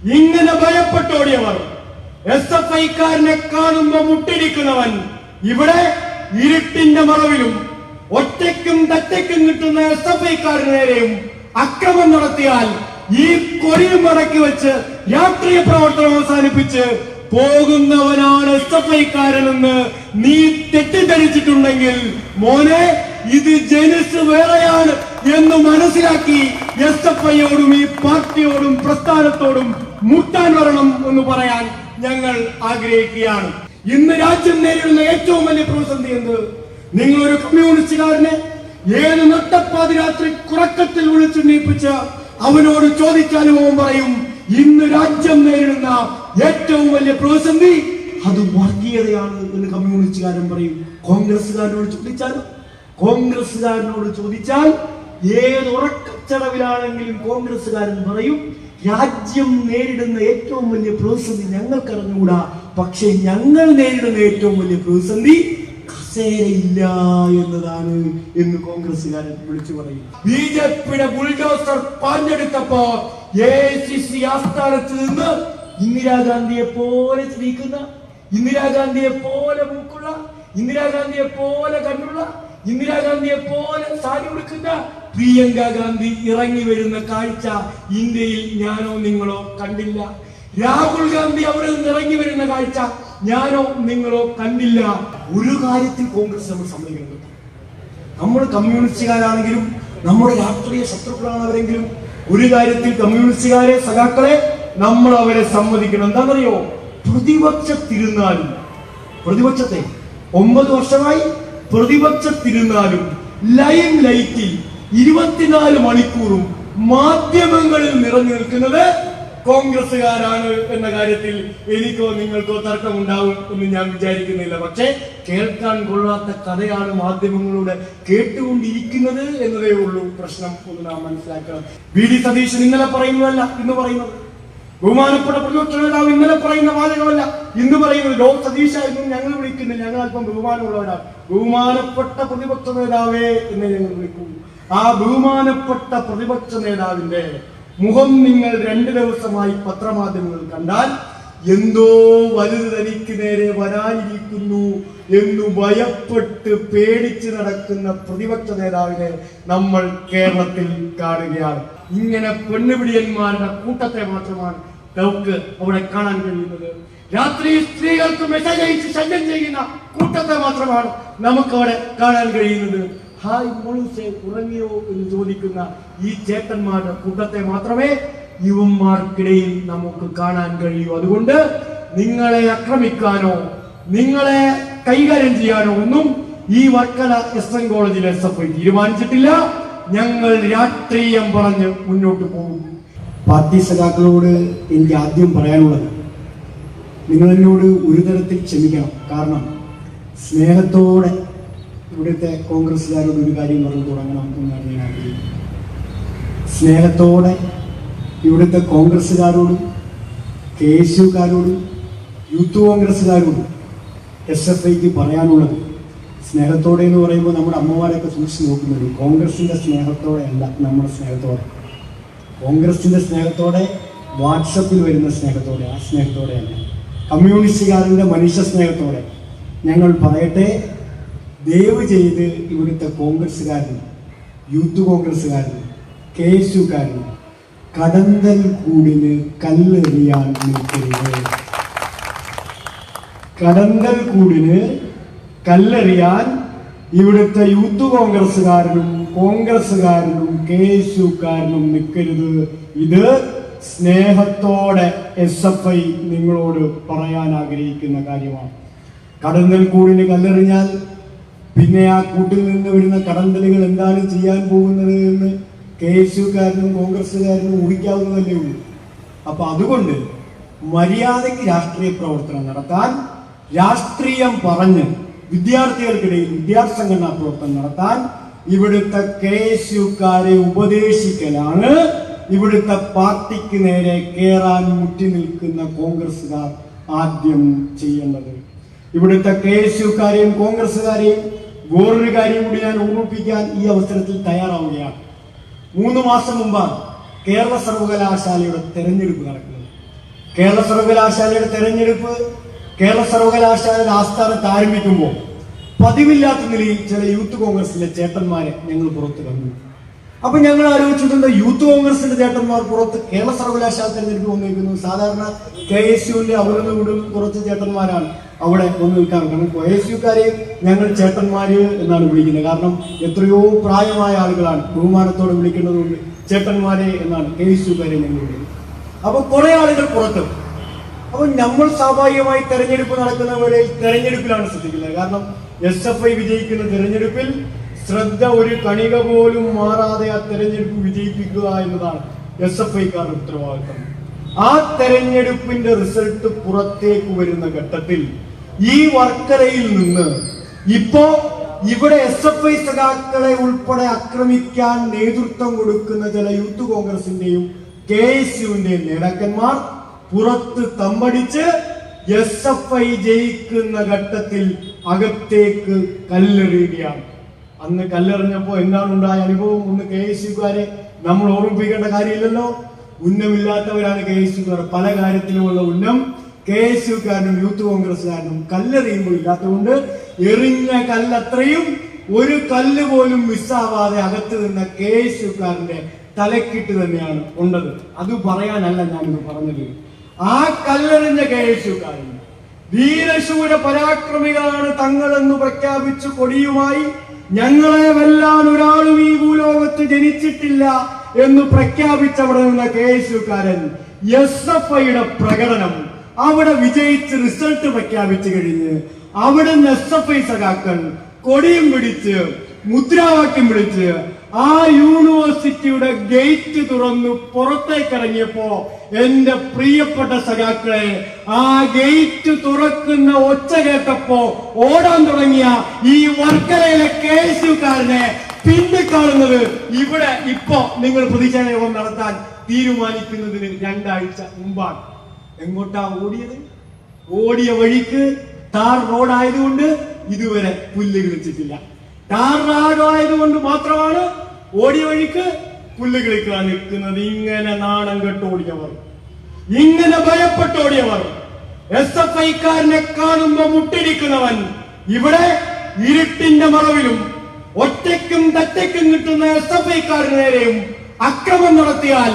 ഇങ്ങനെ ഭയപ്പെട്ടോടിയവർ, SFI-ക്കാരനെ കാണുമ്പോ മുട്ടിടിക്കുന്നവൻ ഇവിടെ ഇരുട്ടിന്റെ മറവിലും ഒറ്റയ്ക്കും തറ്റയ്ക്കും കിട്ടുന്ന SFI-ക്കാരന് നേരെയും അക്രമം നടത്തിയാൽ ഈ കൊടിയും മടക്കി വെച്ച് രാഷ്ട്രീയ പ്രവർത്തനം അവസാനിപ്പിച്ച് പോകുന്നവനാണ് SFI-ക്കാരനെന്ന് നീ തെറ്റിദ്ധരിച്ചിട്ടുണ്ടെങ്കിൽ മോനെ, ഇത് ജനസ് വേറെയാണ് എന്ന് മനസ്സിലാക്കി SFI-യോടും ഈ പാർട്ടിയോടും പ്രസ്ഥാനത്തോടും മുട്ടാൻ വരണം എന്ന് പറയാൻ ഞങ്ങൾ ആഗ്രഹിക്കുകയാണ്. ഇന്ന് രാജ്യം നേരിടുന്ന ഏറ്റവും വലിയ പ്രതിസന്ധി എന്ത്? നിങ്ങളൊരു കമ്മ്യൂണിസ്റ്റുകാരനെ ഏത് നട്ടപ്പാതിരാത്രി കുറക്കത്തിൽ വിളിച്ചുണ്ണയിപ്പിച്ച അവനോട് ചോദിച്ചാലും അവൻ പറയും, ഇന്ന് രാജ്യം നേരിടുന്ന ഏറ്റവും വലിയ പ്രതിസന്ധി അത് വർഗീയതയാണ് എന്ന് കമ്മ്യൂണിസ്റ്റുകാരൻ പറയും. കോൺഗ്രസ്സുകാരനോട് ചോദിച്ചാൽ ഏത് ഉറക്കച്ചടവിലാണെങ്കിലും കോൺഗ്രസ്സുകാരൻ പറയും, രാജ്യം നേരിടുന്ന ഏറ്റവും വലിയ പ്രതിസന്ധി ഞങ്ങൾക്കറിഞ്ഞുകൂടാ, പക്ഷെ ഞങ്ങൾ നേരിടുന്ന ഏറ്റവും വലിയ പ്രതിസന്ധി കസേരയില്ല എന്നതാണ് എന്ന് കോൺഗ്രസ്സുകാരൻ വിളിച്ചു പറയും. BJP-യുടെ ബുൾഡോസർ പാഞ്ഞെടുത്തപ്പോ AICC ആസ്ഥാനത്ത് നിന്ന് ഇന്ദിരാഗാന്ധിയെ പോലെ ചിരിക്കുന്ന, ഇന്ദിരാഗാന്ധിയെ പോലെ മൂക്കുള്ള, ഇന്ദിരാഗാന്ധിയെ പോലെ കണ്ണുള്ള, ഇന്ദിരാഗാന്ധിയെ പോലെ സാരി ഉടുക്കുന്ന പ്രിയങ്ക ഗാന്ധി ഇറങ്ങി വരുന്ന കാഴ്ച ഇന്ത്യയിൽ ഞാനോ നിങ്ങളോ കണ്ടില്ല. രാഹുൽ ഗാന്ധി അവിടെ നിന്ന് ഇറങ്ങി വരുന്ന കാഴ്ച ഞാനോ നിങ്ങളോ കണ്ടില്ല. ഒരു കാര്യത്തിൽ കോൺഗ്രസ് നമ്മൾ സമ്മതിക്കണം. നമ്മൾ കമ്മ്യൂണിസ്റ്റുകാരാണെങ്കിലും നമ്മുടെ രാഷ്ട്രീയ ശത്രുക്കളാണവരെങ്കിലും ഒരു കാര്യത്തിൽ കമ്മ്യൂണിസ്റ്റുകാരെ, സഖാക്കളെ നമ്മൾ അവരെ സമ്മതിക്കണം. എന്താണെന്നറിയോ? പ്രതിപക്ഷത്തിരുന്നാലും, പ്രതിപക്ഷത്തെ 9 വർഷമായി പ്രതിപക്ഷത്തിരുന്നാലും ലൈം ലൈറ്റിൽ 24 മണിക്കൂറും മാധ്യമങ്ങളിൽ നിറഞ്ഞു നിൽക്കുന്നത് കോൺഗ്രസ്സുകാരാണ് എന്ന കാര്യത്തിൽ എനിക്കോ നിങ്ങൾക്കോ തർക്കമുണ്ടാവും എന്ന് ഞാൻ വിചാരിക്കുന്നില്ല. പക്ഷേ കേൾക്കാൻ കൊള്ളാത്ത കഥയാണ് മാധ്യമങ്ങളിലൂടെ കേട്ടുകൊണ്ടിരിക്കുന്നത് എന്നതേ ഉള്ളൂ പ്രശ്നം എന്ന് നാം മനസ്സിലാക്കണം. VD സതീശൻ ഇന്നലെ പറയുന്നതല്ല ഇന്ന് പറയുന്നത്. ബഹുമാനപ്പെട്ട പ്രതിപക്ഷ നേതാവ് ഇന്നലെ പറയുന്ന വാചകമല്ല ഇന്ന് പറയുന്നത്. സതീശ എന്നും ഞങ്ങൾ വിളിക്കുന്നില്ല, ഞങ്ങൾ അല്പം ബഹുമാനമുള്ളവരാണ്. ബഹുമാനപ്പെട്ട പ്രതിപക്ഷ നേതാവേ എന്ന് ഞങ്ങൾ വിളിക്കുന്നു. ആ ബഹുമാനപ്പെട്ട പ്രതിപക്ഷ നേതാവിന്റെ മുഖം നിങ്ങൾ 2 ദിവസമായി പത്രമാധ്യമങ്ങൾ കണ്ടാൽ എന്തോ വലുത് തനിക്ക് നേരെ വരാനിരിക്കുന്നു എന്നു ഭയപ്പെട്ട് പേടിച്ച് നടക്കുന്ന പ്രതിപക്ഷ നേതാവിനെ നമ്മൾ കേരളത്തിൽ കാണുകയാണ്. ഇങ്ങനെ പെണ്ണുപിടിയന്മാരുടെ കൂട്ടത്തെ മാത്രമാണ് നമുക്ക് അവിടെ കാണാൻ കഴിയുന്നത്. രാത്രി സ്ത്രീകൾക്ക് മെസ്സേജ് അയച്ച് ശല്യം ചെയ്യുന്ന കൂട്ടത്തെ മാത്രമാണ് നമുക്ക് അവിടെ കാണാൻ കഴിയുന്നത്. ഹായ് മോളൂസെ, ഉറങ്ങിയോ എന്ന് ചോദിക്കുന്ന ഈ ചേട്ടന്മാരുടെ കൂട്ടത്തെ മാത്രമേ യുവന്മാർക്കിടയിൽ നമുക്ക് കാണാൻ കഴിയൂ. അതുകൊണ്ട് നിങ്ങളെ ആക്രമിക്കാനോ നിങ്ങളെ കൈകാര്യം ചെയ്യാനോ ഒന്നും ഈ വർക്കല SN കോളേജിലെ SFI തീരുമാനിച്ചിട്ടില്ല. ഞങ്ങൾ രാഷ്ട്രീയം പറഞ്ഞ് മുന്നോട്ട് പോകും. പാർട്ടി സഖാക്കളോട് എനിക്ക് ആദ്യം പറയാനുള്ളത്, നിങ്ങളെന്നോട് ഒരു തരത്തിൽ ക്ഷമിക്കണം. കാരണം സ്നേഹത്തോടെ ഇവിടുത്തെ കോൺഗ്രസ്സുകാരോട് ഒരു കാര്യം പറഞ്ഞു തുടങ്ങണം എന്നാണ് ഞാൻ ആഗ്രഹിക്കുന്നത്. സ്നേഹത്തോടെ ഇവിടുത്തെ കോൺഗ്രസ്സുകാരോടും KSUക്കാരോടും യൂത്ത് കോൺഗ്രസ്സുകാരോടും SFIക്ക് പറയാനുള്ളത്, സ്നേഹത്തോടെ എന്ന് പറയുമ്പോൾ നമ്മുടെ അമ്മമാരൊക്കെ സൂക്ഷിച്ച് നോക്കുന്നുണ്ട്. കോൺഗ്രസിന്റെ സ്നേഹത്തോടെ അല്ല, നമ്മുടെ സ്നേഹത്തോടെ. കോൺഗ്രസിന്റെ സ്നേഹത്തോടെ, വാട്സപ്പിൽ വരുന്ന സ്നേഹത്തോടെ, ആ സ്നേഹത്തോടെ അല്ല. കമ്മ്യൂണിസ്റ്റുകാരൻ്റെ മനുഷ്യ സ്നേഹത്തോടെ ഞങ്ങൾ പറയട്ടെ, ദയവ് ചെയ്ത് ഇവിടുത്തെ കോൺഗ്രസ്സുകാരനും യൂത്ത് കോൺഗ്രസ്സുകാരനും KSUക്കാരനും കടന്തൽ കൂടിന് കല്ലെറിയാൻ നിൽക്കരുത്. കടന്തൽ കൂടിന് കല്ലെറിയാൻ ഇവിടുത്തെ യൂത്ത് കോൺഗ്രസ്സുകാരനും KSUക്കാരനും നിൽക്കരുത്. ഇത് സ്നേഹത്തോടെ SFI നിങ്ങളോട് പറയാൻ ആഗ്രഹിക്കുന്ന കാര്യമാണ്. കടന്തൽ കൂടിന് കല്ലെറിഞ്ഞാൽ പിന്നെ ആ കൂട്ടിൽ നിന്ന് വരുന്ന കടന്തലുകൾ എന്താണ് ചെയ്യാൻ പോകുന്നത് എന്ന് KSUക്കാരനും കോൺഗ്രസ്സുകാരനും ഊഹിക്കാവുന്നതല്ലേ ഉള്ളൂ. അപ്പൊ അതുകൊണ്ട് മര്യാദയ്ക്ക് രാഷ്ട്രീയ പ്രവർത്തനം നടത്താൻ, രാഷ്ട്രീയം പറഞ്ഞ് വിദ്യാർത്ഥികൾക്കിടയിൽ വിദ്യാർത്ഥി സംഘടനാ പ്രവർത്തനം നടത്താൻ ഇവിടുത്തെ KSUക്കാരെ ഉപദേശിക്കലാണ് ഇവിടുത്തെ പാർട്ടിക്ക് നേരെ കേറാൻ മുറ്റി നിൽക്കുന്ന കോൺഗ്രസ്സുകാർ ആദ്യം ചെയ്യേണ്ടത്. ഇവിടുത്തെ KSUക്കാരെയും കോൺഗ്രസ്സുകാരെയും വേറൊരു കാര്യം കൂടി ഞാൻ ഓർമ്മിപ്പിക്കാൻ ഈ അവസരത്തിൽ തയ്യാറാവുകയാണ്. 3 മാസം മുമ്പാണ് കേരള സർവകലാശാലയുടെ തെരഞ്ഞെടുപ്പ് നടക്കുന്നത്. കേരള സർവകലാശാലയുടെ തെരഞ്ഞെടുപ്പ് കേരള സർവകലാശാലയുടെ ആസ്ഥാനത്ത് ആരംഭിക്കുമ്പോൾ പതിവില്ലാത്ത നിലയിൽ ചില യൂത്ത് കോൺഗ്രസിലെ ചേട്ടന്മാരെ ഞങ്ങൾ പുറത്ത് കണ്ടു. അപ്പൊ ഞങ്ങൾ ആലോചിച്ചിട്ടുണ്ട്, യൂത്ത് കോൺഗ്രസിന്റെ ചേട്ടന്മാർ പുറത്ത് കേരള സർവകലാശാല തെരഞ്ഞെടുപ്പ് വന്നിരിക്കുന്നു. സാധാരണ KSUവിന്റെ അവിടുന്ന് ഇവിടുന്ന് കുറച്ച് ചേട്ടന്മാരാണ് അവിടെ വന്ന് നിൽക്കാൻ. കാരണം KSUക്കാരെയും ഞങ്ങൾ ചേട്ടന്മാര് എന്നാണ് വിളിക്കുന്നത്. കാരണം എത്രയോ പ്രായമായ ആളുകളാണ്, ബഹുമാനത്തോടെ വിളിക്കേണ്ടതുകൊണ്ട് ചേട്ടന്മാരെ എന്നാണ് KSUക്കാരെ ഞങ്ങൾ വിളിക്കുന്നത്. അപ്പൊ കുറെ ആളുകൾ പുറത്ത്. അപ്പൊ നമ്മൾ സ്വാഭാവികമായി തെരഞ്ഞെടുപ്പ് നടക്കുന്ന വേളയിൽ തെരഞ്ഞെടുപ്പിലാണ് ശ്രദ്ധിക്കുന്നത്. കാരണം SFI വിജയിക്കുന്ന തെരഞ്ഞെടുപ്പിൽ ശ്രദ്ധ ഒരു കണിക പോലും മാറാതെ ആ തെരഞ്ഞെടുപ്പ് വിജയിപ്പിക്കുക എന്നതാണ് SFIക്കാരുടെ ഉത്തരവാദിത്തം. ആ തെരഞ്ഞെടുപ്പിന്റെ റിസൾട്ട് പുറത്തേക്ക് വരുന്ന ഘട്ടത്തിൽ ഈ വർക്കലയിൽ നിന്ന് ഇപ്പോ ഇവിടെ SFI സഖാക്കളെ ഉൾപ്പെടെ ആക്രമിക്കാൻ നേതൃത്വം കൊടുക്കുന്ന ചില യൂത്ത് കോൺഗ്രസിന്റെയും KSUവിന്റെയും നേതാക്കന്മാർ പുറത്ത് തമ്പടിച്ച് SFI ജയിക്കുന്ന ഘട്ടത്തിൽ അകത്തേക്ക് കല്ലെറിയുകയാണ്. അന്ന് കല്ലെറിഞ്ഞപ്പോ എന്താണ് ഉണ്ടായ അനുഭവം? ഒന്ന് KSUക്കാരെ നമ്മൾ ഓർമ്മിപ്പിക്കേണ്ട കാര്യമില്ലല്ലോ. ഉന്നമില്ലാത്തവരാണ് KSUക്കാർ. പല കാര്യത്തിലുമുള്ള ഉന്നം KSUക്കാരനും യൂത്ത് കോൺഗ്രസ്സുകാരനും കല്ലെറിയുമ്പോൾ ഇല്ലാത്തതുകൊണ്ട് എറിഞ്ഞ കല്ലത്രയും ഒരു കല്ല് പോലും മിസ്സാവാതെ അകത്ത് നിന്ന KSUക്കാരന്റെ തലക്കിട്ട് തന്നെയാണ് ഉണ്ടത്. അത് പറയാനല്ല ഞാനിത് പറഞ്ഞത്. ആ കല്ലെറിഞ്ഞ KSUക്കാരൻ വീരശൂര പരാക്രമികളാണ് തങ്ങളെന്ന് പ്രഖ്യാപിച്ചു കൊടിയുമായി ഞങ്ങളെ വെല്ലാൻ ഒരാളും ഈ ഭൂലോകത്ത് ജനിച്ചിട്ടില്ല എന്ന് പ്രഖ്യാപിച്ചവിടെ നിന്ന KSUക്കാരൻ SFIയുടെ പ്രകടനം അവിടെ വിജയിച്ച് റിസൾട്ട് പ്രഖ്യാപിച്ചു കഴിഞ്ഞ് അവിടുന്ന് SFI സഖാക്കൾ കൊടിയും പിടിച്ച് മുദ്രാവാക്യം വിളിച്ച് ആ യൂണിവേഴ്സിറ്റിയുടെ ഗേറ്റ് തുറന്നു പുറത്തേക്ക് ഇറങ്ങിയപ്പോ എന്റെ പ്രിയപ്പെട്ട സഖാക്കളെ, ആ ഗേറ്റ് തുറക്കുന്ന ഒച്ച കേട്ടപ്പോ ഓടാൻ തുടങ്ങിയ ഈ വർക്കലയിലെ KSUക്കാരനെ പിന്നിക്കാണുന്നത് ഇവിടെ ഇപ്പോ നിങ്ങൾ പ്രതിഷേധം നടത്താൻ തീരുമാനിക്കുന്നതിന് 2 ആഴ്ച മുമ്പാണ്. എങ്ങോട്ടാ ഓടിയത്? ഓടിയ വഴിക്ക് ടാർ റോഡായതുകൊണ്ട് ഇതുവരെ പുല്ല് കിളിച്ചിട്ടില്ല. ടാർ റോഡായതുകൊണ്ട് മാത്രമാണ് ഓടിയ വഴിക്ക് പുല്ല് കിളിക്കാൻ നിൽക്കുന്നത്. ഇങ്ങനെ നാണം കെട്ടോടിയവർ, ഇങ്ങനെ ഭയപ്പെട്ടോടിയവർ, SFIക്കാരനെ കാണുമ്പോ മുട്ടിരിക്കുന്നവൻ ഇവിടെ ഇരുട്ടിന്റെ മറവിലും ഒറ്റയ്ക്കും തറ്റയ്ക്കും കിട്ടുന്ന SFIക്കാരന് നേരെയും അക്രമം നടത്തിയാൽ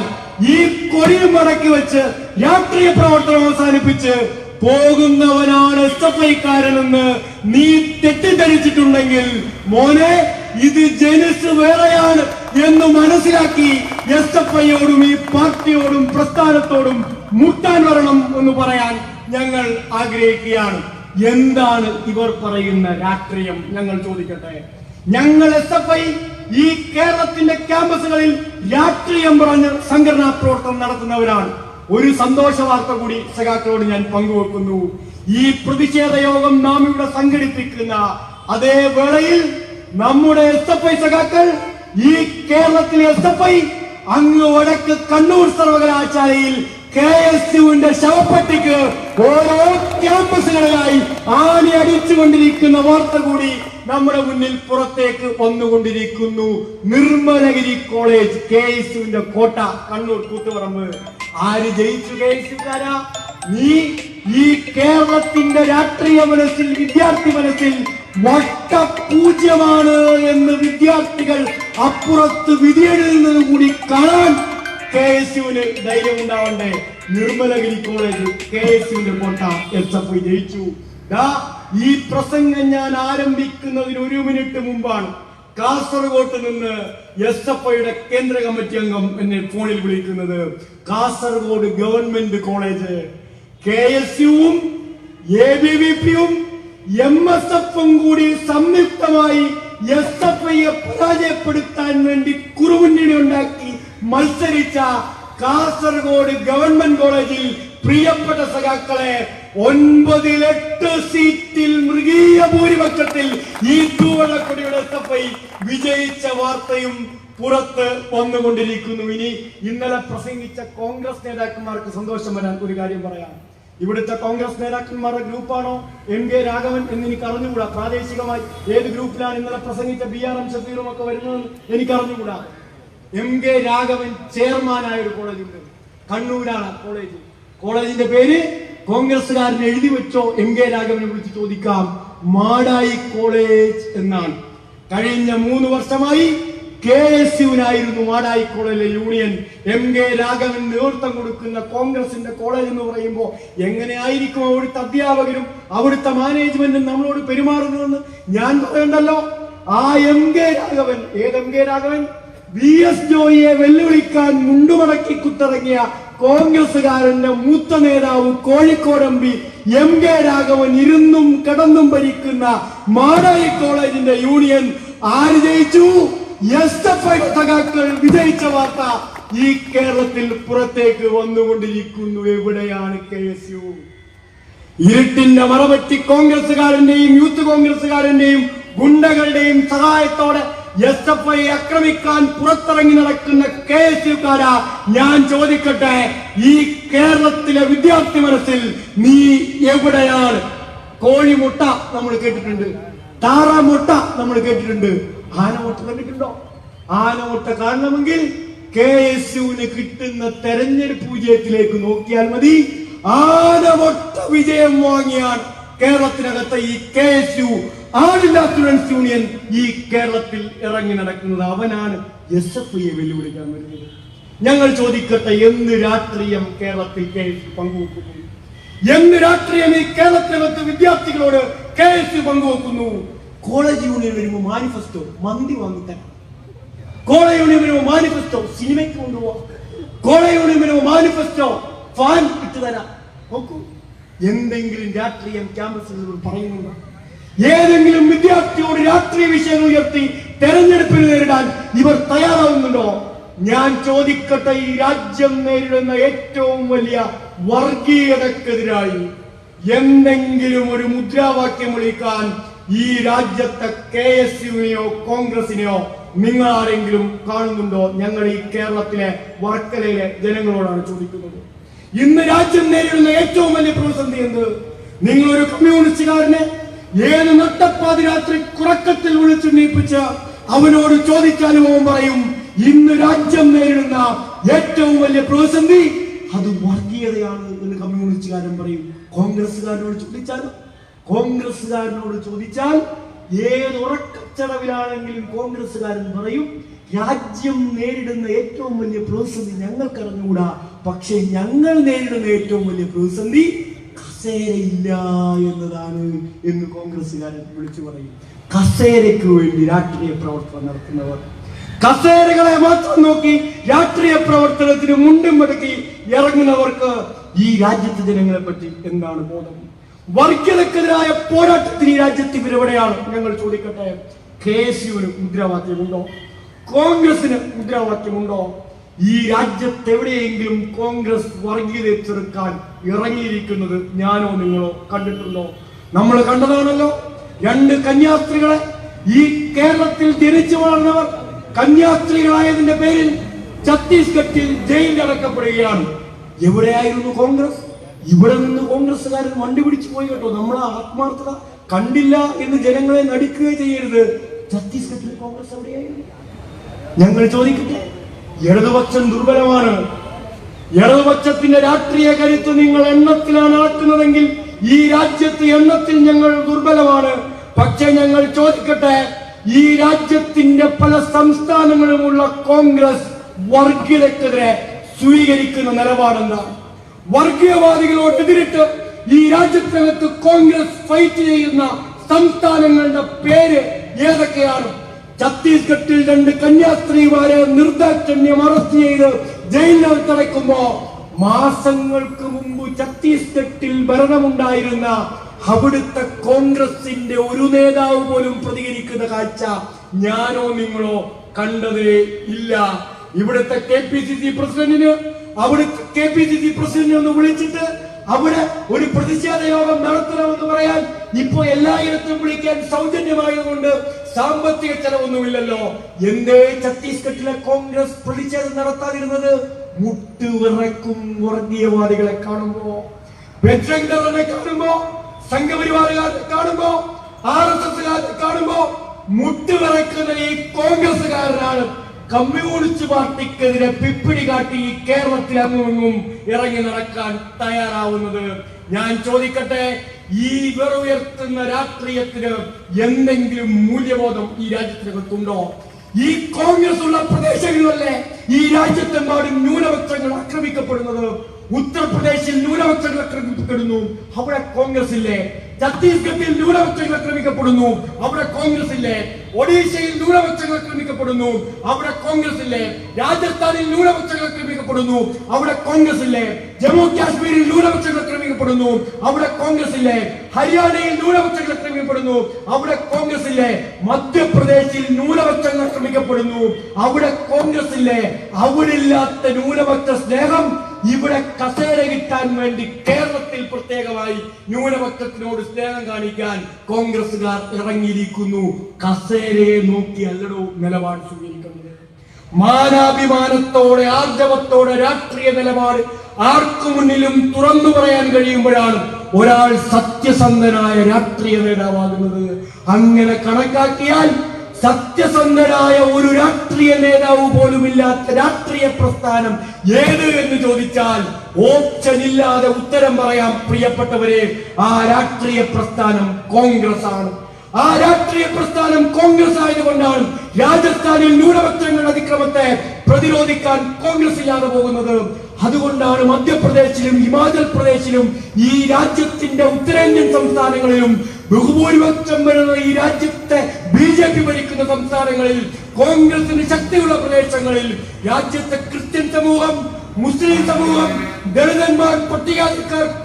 ഈ കൊടിയും മടക്കി വെച്ച് രാഷ്ട്രീയ പ്രവർത്തനം അവസാനിപ്പിച്ച് പോകുന്നവനാണ് SFIക്കാരനെന്ന് നീ തെറ്റിദ്ധരിച്ചിട്ടുണ്ടെങ്കിൽ മോനെ, ഇത് ജനുസ് വേറെയാണ് എന്ന് മനസ്സിലാക്കി SFIയോടും ഈ പാർട്ടിയോടും പ്രസ്ഥാനത്തോടും മുട്ടാൻ വരണം എന്ന് പറയാൻ ഞങ്ങൾ ആഗ്രഹിക്കുകയാണ്. എന്താണ് ഇവർ പറയുന്ന രാഷ്ട്രീയം? ഞങ്ങൾ ചോദിക്കട്ടെ. ഞങ്ങൾ SFI ഈ കേരളത്തിന്റെ ക്യാമ്പസുകളിൽ രാഷ്ട്രീയം പറഞ്ഞ് സംഘടനാ പ്രവർത്തനം നടത്തുന്നവരാണ്. ഒരു സന്തോഷ വാർത്ത കൂടി സഖാക്കളോട് ഞാൻ പങ്കുവെക്കുന്നു. ഈ പ്രതിഷേധ യോഗം നാം ഇവിടെ സംഘടിപ്പിക്കുന്ന അതേ വേളയിൽ നമ്മുടെ SFI സഖാക്കൾ ഈ കേരളത്തിലെ SFI അങ്ങ് വടക്ക് കണ്ണൂർ സർവകലാശാലയിൽ KSUവിന്റെ ശവപ്പെട്ടിക്ക് ഓരോ ക്യാമ്പസുകളിലായി ആണി അടിച്ചുകൊണ്ടിരിക്കുന്ന വാർത്ത കൂടി നമ്മുടെ മുന്നിൽ പുറത്തേക്ക് വന്നുകൊണ്ടിരിക്കുന്നു. നിർമ്മലഗിരി കോളേജ് KSUവിന്റെ കോട്ട, കണ്ണൂർ കൂത്തുപറമ്പ്. ആര് ജയിച്ചു? KSUക്കാരാ. നീ ഈ കേരളത്തിന്റെ രാഷ്ട്രീയ മനസ്സിൽ, വിദ്യാർത്ഥി മനസ്സിൽ വട്ടപൂജ്യമാണ് എന്ന് വിദ്യാർത്ഥികൾ അപ്പുറത്ത് വിധിയെഴുതുന്നത് കൂടി കാണാൻ KSUവിന് ധൈര്യം ഉണ്ടാവണ്ടേ? നിർമ്മലഗിരി കോളേജ് KSUവിന്റെ കോട്ട SFI ജയിച്ചു. ഈ പ്രസംഗം ഞാൻ ആരംഭിക്കുന്നതിന് 1 മിനിറ്റ് മുമ്പാണ് കാസർഗോട്ട് നിന്ന് SFIയുടെ കേന്ദ്ര കമ്മിറ്റി അംഗം എന്നെ ഫോണിൽ വിളിക്കുന്നത്. കാസർഗോഡ് ഗവൺമെന്റ് കോളേജ് KSUവും ABVPയും MSFും കൂടി സംയുക്തമായി SFIയെ പരാജയപ്പെടുത്താൻ വേണ്ടി കുറുമുന്നണി ഉണ്ടാക്കി മത്സരിച്ച കാസർഗോഡ് ഗവൺമെന്റ് കോളേജിൽ പ്രിയപ്പെട്ട സഖാക്കളെ 9-8 സീറ്റിൽ മൃഗീയ ഭൂരിപക്ഷത്തിൽ ഈ തൂവള്ളക്കൊടിയുടെ SFI വിജയിച്ച വാർത്തയും പുറത്ത് വന്നുകൊണ്ടിരിക്കുന്നു. ഇനി ഇന്നലെ പ്രസംഗിച്ച കോൺഗ്രസ് നേതാക്കന്മാർക്ക് സന്തോഷം വരാൻ ഒരു കാര്യം പറയാം. ഇവിടുത്തെ കോൺഗ്രസ് നേതാക്കന്മാരുടെ ഗ്രൂപ്പാണോ MK രാഘവൻ എന്ന് എനിക്ക് അറിഞ്ഞുകൂടാ. പ്രാദേശികമായി ഏത് ഗ്രൂപ്പിലാണ് ഇന്നലെ പ്രസംഗിച്ച BRM ഷഫീറും ഒക്കെ വരുന്നതെന്ന് എനിക്ക് അറിഞ്ഞുകൂടാ. MK രാഘവൻ ചെയർമാനായ ഒരു കോളേജുണ്ട്, കണ്ണൂരാണ് കോളേജ്. കോളേജിന്റെ പേര് കോൺഗ്രസ്സുകാരൻ എഴുതി വെച്ചോ, MK രാഘവനെ വിളിച്ച് ചോദിക്കാം. മാടായി കോളേജ് എന്നാണ്. കഴിഞ്ഞ 3 വർഷമായി KSUവിനായിരുന്നു മാടായി കോളേജിലെ യൂണിയൻ. MK രാഘവൻ നേതൃത്വം കൊടുക്കുന്ന കോൺഗ്രസിന്റെ കോളേജ് എന്ന് പറയുമ്പോൾ എങ്ങനെയായിരിക്കും അവിടുത്തെ അധ്യാപകരും അവിടുത്തെ മാനേജ്മെന്റും നമ്മളോട് പെരുമാറുന്നതെന്ന് ഞാൻ പറയണ്ടല്ലോ. ആ MK രാഘവൻ, ഏത് MK രാഘവൻ? VS ജോയിയെ വെല്ലുവിളിക്കാൻ മുണ്ടുമടക്കി കുത്തിറങ്ങിയ കോൺഗ്രസുകാരന്റെ മൂത്ത നേതാവ് കോഴിക്കോട് MP MK രാഘവൻ ഇരുന്നും കിടന്നും ഭരിക്കുന്ന മാടായി കോളേജിന്റെ യൂണിയൻ ആര് ജയിച്ചു? SFI സഖാക്കൾ വിജയിച്ച വാർത്ത ഈ കേരളത്തിൽ പുറത്തേക്ക് വന്നുകൊണ്ടിരിക്കുന്നു. എവിടെയാണ് KSU? ഇരുട്ടിന്റെ മറപറ്റി കോൺഗ്രസുകാരന്റെയും യൂത്ത് കോൺഗ്രസുകാരന്റെയും ഗുണ്ടകളുടെയും സഹായത്തോടെ SFI ആക്രമിക്കാൻ പുറത്തിറങ്ങി നടക്കുന്ന KSUക്കാരാ, ഞാൻ ചോദിക്കട്ടെ, ഈ കേരളത്തിലെ വിദ്യാർത്ഥി മനസ്സിൽ നീ എവിടെയാണ്? കോഴിമുട്ട നമ്മൾ കേട്ടിട്ടുണ്ട്, താറാമുട്ട നമ്മൾ കേട്ടിട്ടുണ്ട്, ആനമുട്ട കണ്ടിട്ടുണ്ടോ? ആനമുട്ട കാണണമെങ്കിൽ KSUവിന് കിട്ടുന്ന തെരഞ്ഞെടുപ്പ് വിജയത്തിലേക്ക് നോക്കിയാൽ മതി. ആനമുട്ട വിജയം വാങ്ങിയാൽ കേരളത്തിനകത്ത് ഈ KSU ആളില്ലാ സ്റ്റുഡൻസ് യൂണിയൻ ഈ കേരളത്തിൽ ഇറങ്ങി നടക്കുന്നത്. അവനാണ് SFIയെ വെല്ലുവിളിക്കാൻ വരുന്നത്. ഞങ്ങൾ ചോദിക്കട്ടെ, എന്ത് രാഷ്ട്രീയം കേരളത്തിൽ KSU പങ്കുവെക്കുന്നു? എന്ത് രാഷ്ട്രീയം ഈ കേരളത്തിനകത്ത് വിദ്യാർത്ഥികളോട് KSU പങ്കുവെക്കുന്നു? കോളേജ് യൂണിയൻ വരുമ്പോൾ മാനിഫെസ്റ്റോ മന്തി വാങ്ങിത്തരാം, കോളേജ് യൂണിയൻ വരുമ്പോൾ മാനിഫെസ്റ്റോ സിനിമയ്ക്ക് കൊണ്ടുപോവാം, കോളേജ് യൂണിയൻ വരുമ്പോൾ മാനിഫെസ്റ്റോ ഫാൻ ഇട്ട് തരാം. നോക്കൂ, എന്തെങ്കിലും രാഷ്ട്രീയം ക്യാമ്പസിൽ പറയുന്നുണ്ടോ? ഏതെങ്കിലും വിദ്യാർത്ഥിയോട് രാഷ്ട്രീയ വിഷയങ്ങൾ ഉയർത്തി തെരഞ്ഞെടുപ്പിൽ നേരിടാൻ ഇവർ തയ്യാറാവുന്നുണ്ടോ? ഞാൻ ചോദിക്കട്ടെ, ഈ രാജ്യം നേരിടുന്ന ഏറ്റവും വലിയ വർഗീയതക്കെതിരായി എന്തെങ്കിലും ഒരു മുദ്രാവാക്യം വിളിക്കാൻ ഈ രാജ്യത്തെ KSUവിനെയോ കോൺഗ്രസിനെയോ നിങ്ങൾ ആരെങ്കിലും കാണുന്നുണ്ടോ? ഞങ്ങൾ ഈ കേരളത്തിലെ വർക്കലയിലെ ജനങ്ങളോടാണ് ചോദിക്കുന്നത്. ഇന്ന് രാജ്യം നേരിടുന്ന ഏറ്റവും വലിയ പ്രതിസന്ധി എന്ത്? നിങ്ങളൊരു കമ്മ്യൂണിസ്റ്റുകാരനെ ഏത് നട്ടപ്പാതിരാത്രി കുറക്കത്തിൽ വിളിച്ചുണ്ണയിപ്പിച്ച് അവനോട് ചോദിച്ചാലും അവൻ പറയും, ഇന്ന് രാജ്യം നേരിടുന്ന ഏറ്റവും വലിയ പ്രതിസന്ധി അത് വർഗീയതയാണ് എന്ന് കമ്മ്യൂണിസ്റ്റുകാരൻ പറയും. കോൺഗ്രസ്സുകാരനോട് ചോദിച്ചാൽ ഏത് ഉറക്കച്ചടവിലാണെങ്കിലും കോൺഗ്രസ്സുകാരൻ പറയും, രാജ്യം നേരിടുന്ന ഏറ്റവും വലിയ പ്രതിസന്ധി ഞങ്ങൾക്ക് അറിഞ്ഞുകൂടാ, പക്ഷെ ഞങ്ങൾ നേരിടുന്ന ഏറ്റവും വലിയ പ്രതിസന്ധി കസേരയില്ല എന്നതാണ് എന്ന് കോൺഗ്രസ്സുകാരൻ വിളിച്ചു പറയും. കസേരയ്ക്ക് വേണ്ടി രാഷ്ട്രീയ പ്രവർത്തനം നടത്തുന്നവർ, കസേരകളെ മാത്രം നോക്കി രാഷ്ട്രീയ പ്രവർത്തനത്തിന് മുണ്ടും മടക്കി ഇറങ്ങുന്നവർക്ക് ഈ രാജ്യത്തെ ജനങ്ങളെ പറ്റി എന്താണ് ബോധം? വർഗീയതക്കെതിരായ പോരാട്ടത്തിന് ഈ രാജ്യത്ത് ഇവരെവിടെയാണ്? ഞങ്ങൾ ചോദിക്കട്ടെ, KSUവിന് മുദ്രാവാക്യമുണ്ടോ? കോൺഗ്രസിന് മുദ്രാവാക്യമുണ്ടോ? ഈ രാജ്യത്ത് എവിടെയെങ്കിലും കോൺഗ്രസ് വർഗീയതയെ ചെറുക്കാൻ ഇറങ്ങിയിരിക്കുന്നത് ഞാനോ നിങ്ങളോ കണ്ടിട്ടുണ്ടോ? നമ്മൾ കണ്ടതാണല്ലോ, 2 കന്യാസ്ത്രീകളെ ഈ കേരളത്തിൽ ജനിച്ചു വളർന്നവർ കന്യാസ്ത്രീകളായതിന്റെ പേരിൽ ഛത്തീസ്ഗഡിൽ ജയിലിൽ അടക്കപ്പെടുകയാണ്. എവിടെയായിരുന്നു കോൺഗ്രസ്? ഇവിടെ നിന്ന് കോൺഗ്രസ്സുകാരൻ വണ്ടി പിടിച്ചു പോയി കേട്ടോ. നമ്മളെ ആത്മാർത്ഥത കണ്ടില്ല എന്ന് ജനങ്ങളെ നടിക്കുകയും ചെയ്യരുത്. ഛത്തീസ്ഗഡിൽ കോൺഗ്രസ് എവിടെയായിരുന്നു? ഞങ്ങൾ ചോദിക്കട്ടെ, ഇടതുപക്ഷം ദുർബലമാണ്. ഇടതുപക്ഷത്തിന്റെ രാഷ്ട്രീയ കരുത്ത് നിങ്ങൾ എണ്ണത്തിലാണ് അളക്കുന്നതെങ്കിൽ ഈ രാജ്യത്ത് എണ്ണത്തിൽ ഞങ്ങൾ ദുർബലമാണ്. പക്ഷെ ഞങ്ങൾ ചോദിക്കട്ടെ, ഈ രാജ്യത്തിന്റെ പല സംസ്ഥാനങ്ങളിലുമുള്ള കോൺഗ്രസ് വർഗീയതക്കെതിരെ സ്വീകരിക്കുന്ന നിലപാടെന്താ? വർഗീയവാദികളോട് എതിരിട്ട് ഈ രാജ്യത്തിനകത്ത് കോൺഗ്രസ് ഫൈറ്റ് ചെയ്യുന്ന സംസ്ഥാനങ്ങളുടെ പേര് ഏതൊക്കെയാണ്? ഛത്തീസ്ഗഡിൽ 2 കന്യാസ്ത്രീമാരെ നിർദാക്ഷിണ്യം അറസ്റ്റ് ചെയ്ത് ജയിലിനകത്ത് അടയ്ക്കുമ്പോ മാസങ്ങൾക്ക് മുമ്പ് ഛത്തീസ്ഗഡിൽ ഭരണമുണ്ടായിരുന്ന അവിടുത്തെ കോൺഗ്രസിന്റെ ഒരു നേതാവ് പോലും പ്രതികരിക്കുന്ന കാഴ്ച ഞാനോ നിങ്ങളോ കണ്ടതേ ഇല്ല. ഇവിടുത്തെ KPCC പ്രസിഡന്റിന് അവിടുത്തെ KPCC പ്രസിഡന്റിനെ ഒന്ന് വിളിച്ചിട്ട് അവിടെ ഒരു പ്രതിഷേധ യോഗം നടത്തണമെന്ന് പറയാൻ ഇപ്പൊ എല്ലായിടത്തും വിളിക്കാൻ സൗജന്യമായതുകൊണ്ട് സാമ്പത്തിക ചെലവൊന്നുമില്ലല്ലോ. എന്തേ ഛത്തീസ്ഗഡിലെ കോൺഗ്രസ് പ്രതിഷേധം നടത്താതിരുന്നത്? മുട്ടുവിറക്കും വർഗീയവാദികളെ കാണുമ്പോ, ബജ്രംഗദളിനെ കാണുമ്പോ, സംഘപരിവാറുകാരെ കാണുമ്പോ, RSSകാരെ കാണുമ്പോ മുട്ടുവിറക്കുന്ന ഈ കോൺഗ്രസ്സുകാരനാണ് കമ്മ്യൂണിസ്റ്റ് പാർട്ടിക്കെതിരെ പിപ്പിടി കാട്ടി കേരളത്തിൽ അങ്ങും ഇറങ്ങി നടക്കാൻ തയ്യാറാവുന്നത്? ഞാൻ ചോദിക്കട്ടെ, ഈ വെറുയർത്തുന്ന രാഷ്ട്രീയത്തിന് എന്തെങ്കിലും മൂല്യബോധം ഈ രാജ്യത്തിനകത്തുണ്ടോ? ഈ കോൺഗ്രസ് ഉള്ള പ്രദേശങ്ങളിലല്ലേ ഈ രാജ്യത്തെമ്പാടും ന്യൂനപക്ഷങ്ങൾ ആക്രമിക്കപ്പെടുന്നത്? ഉത്തർപ്രദേശിൽ ന്യൂനപക്ഷങ്ങൾ ആക്രമിക്കപ്പെടുന്നു, അവിടെ കോൺഗ്രസ് ഇല്ലേ? ഛത്തീസ്ഗഡിൽ ന്യൂനപക്ഷങ്ങൾ ആക്രമിക്കപ്പെടുന്നു, അവിടെ കോൺഗ്രസ് ഇല്ലേ? ഒഡീഷയിൽ ന്യൂനപക്ഷങ്ങൾ ആക്രമിക്കപ്പെടുന്നു, അവിടെ കോൺഗ്രസ് ഇല്ലേ? രാജസ്ഥാനിൽ ന്യൂനപക്ഷങ്ങൾ ആക്രമിക്കപ്പെടുന്നു, അവിടെ കോൺഗ്രസ് ഇല്ലേ? ജമ്മു കാശ്മീരിൽ ന്യൂനപക്ഷങ്ങൾ ആക്രമിക്കപ്പെടുന്നു, അവിടെ കോൺഗ്രസ് ഇല്ലേ? ഹരിയാനയിൽ ന്യൂനപക്ഷങ്ങൾ ആക്രമിക്കപ്പെടുന്നു, അവിടെ കോൺഗ്രസ് ഇല്ലേ? മധ്യപ്രദേശിൽ ന്യൂനപക്ഷങ്ങൾ ആക്രമിക്കപ്പെടുന്നു, അവിടെ കോൺഗ്രസ് ഇല്ലേ? അവിടെ ഇല്ലാത്ത ന്യൂനപക്ഷ സ്നേഹം ഇവിടെ കസേര കിട്ടാൻ വേണ്ടി കേരളത്തിൽ പ്രത്യേകമായി ന്യൂനപക്ഷത്തിനോട് സ്നേഹം കാണിക്കാൻ കോൺഗ്രസുകാർ ഇറങ്ങിയിരിക്കുന്നു. കസേരയെ നോക്കി അല്ലടോ നിലപാട് സ്വീകരിക്കുന്നത്. മാനാഭിമാനത്തോടെ ആർജവത്തോടെ രാഷ്ട്രീയ നിലപാട് ആർക്കു മുന്നിലും തുറന്നു പറയാൻ കഴിയുമ്പോഴാണ് ഒരാൾ സത്യസന്ധനായ രാഷ്ട്രീയ നേതാവാകുന്നത്. അങ്ങനെ കണക്കാക്കിയാൽ സത്യസന്ധനായ ഒരു രാഷ്ട്രീയ നേതാവ് പോലുമില്ലാത്ത രാഷ്ട്രീയ പ്രസ്ഥാനം ഏത് എന്ന് ചോദിച്ചാൽ ഓപ്ഷൻ ഇല്ലാതെ ഉത്തരം പറയാം പ്രിയപ്പെട്ടവരെ, ആ രാഷ്ട്രീയ പ്രസ്ഥാനം കോൺഗ്രസ് ആണ്. ആ രാഷ്ട്രീയ പ്രസ്ഥാനം കോൺഗ്രസ് ആയതുകൊണ്ടാണ് രാജസ്ഥാനിൽ ന്യൂനപക്ഷങ്ങളുടെ അതിക്രമത്തെ പ്രതിരോധിക്കാൻ കോൺഗ്രസ് ഇല്ലാതെ പോകുന്നത്. അതുകൊണ്ടാണ് മധ്യപ്രദേശിലും ഹിമാചൽ പ്രദേശിലും ഈ രാജ്യത്തിന്റെ ഉത്തരേന്ത്യൻ സംസ്ഥാനങ്ങളിലും ബഹുഭൂരിപക്ഷം വരുന്ന ഈ രാജ്യത്തെ BJP ഭരിക്കുന്ന സംസ്ഥാനങ്ങളിൽ കോൺഗ്രസിന് ശക്തിയുള്ള പ്രദേശങ്ങളിൽ രാജ്യത്തെ ക്രിസ്ത്യൻ സമൂഹം, മുസ്ലിം സമൂഹം, ദളിതന്മാർ,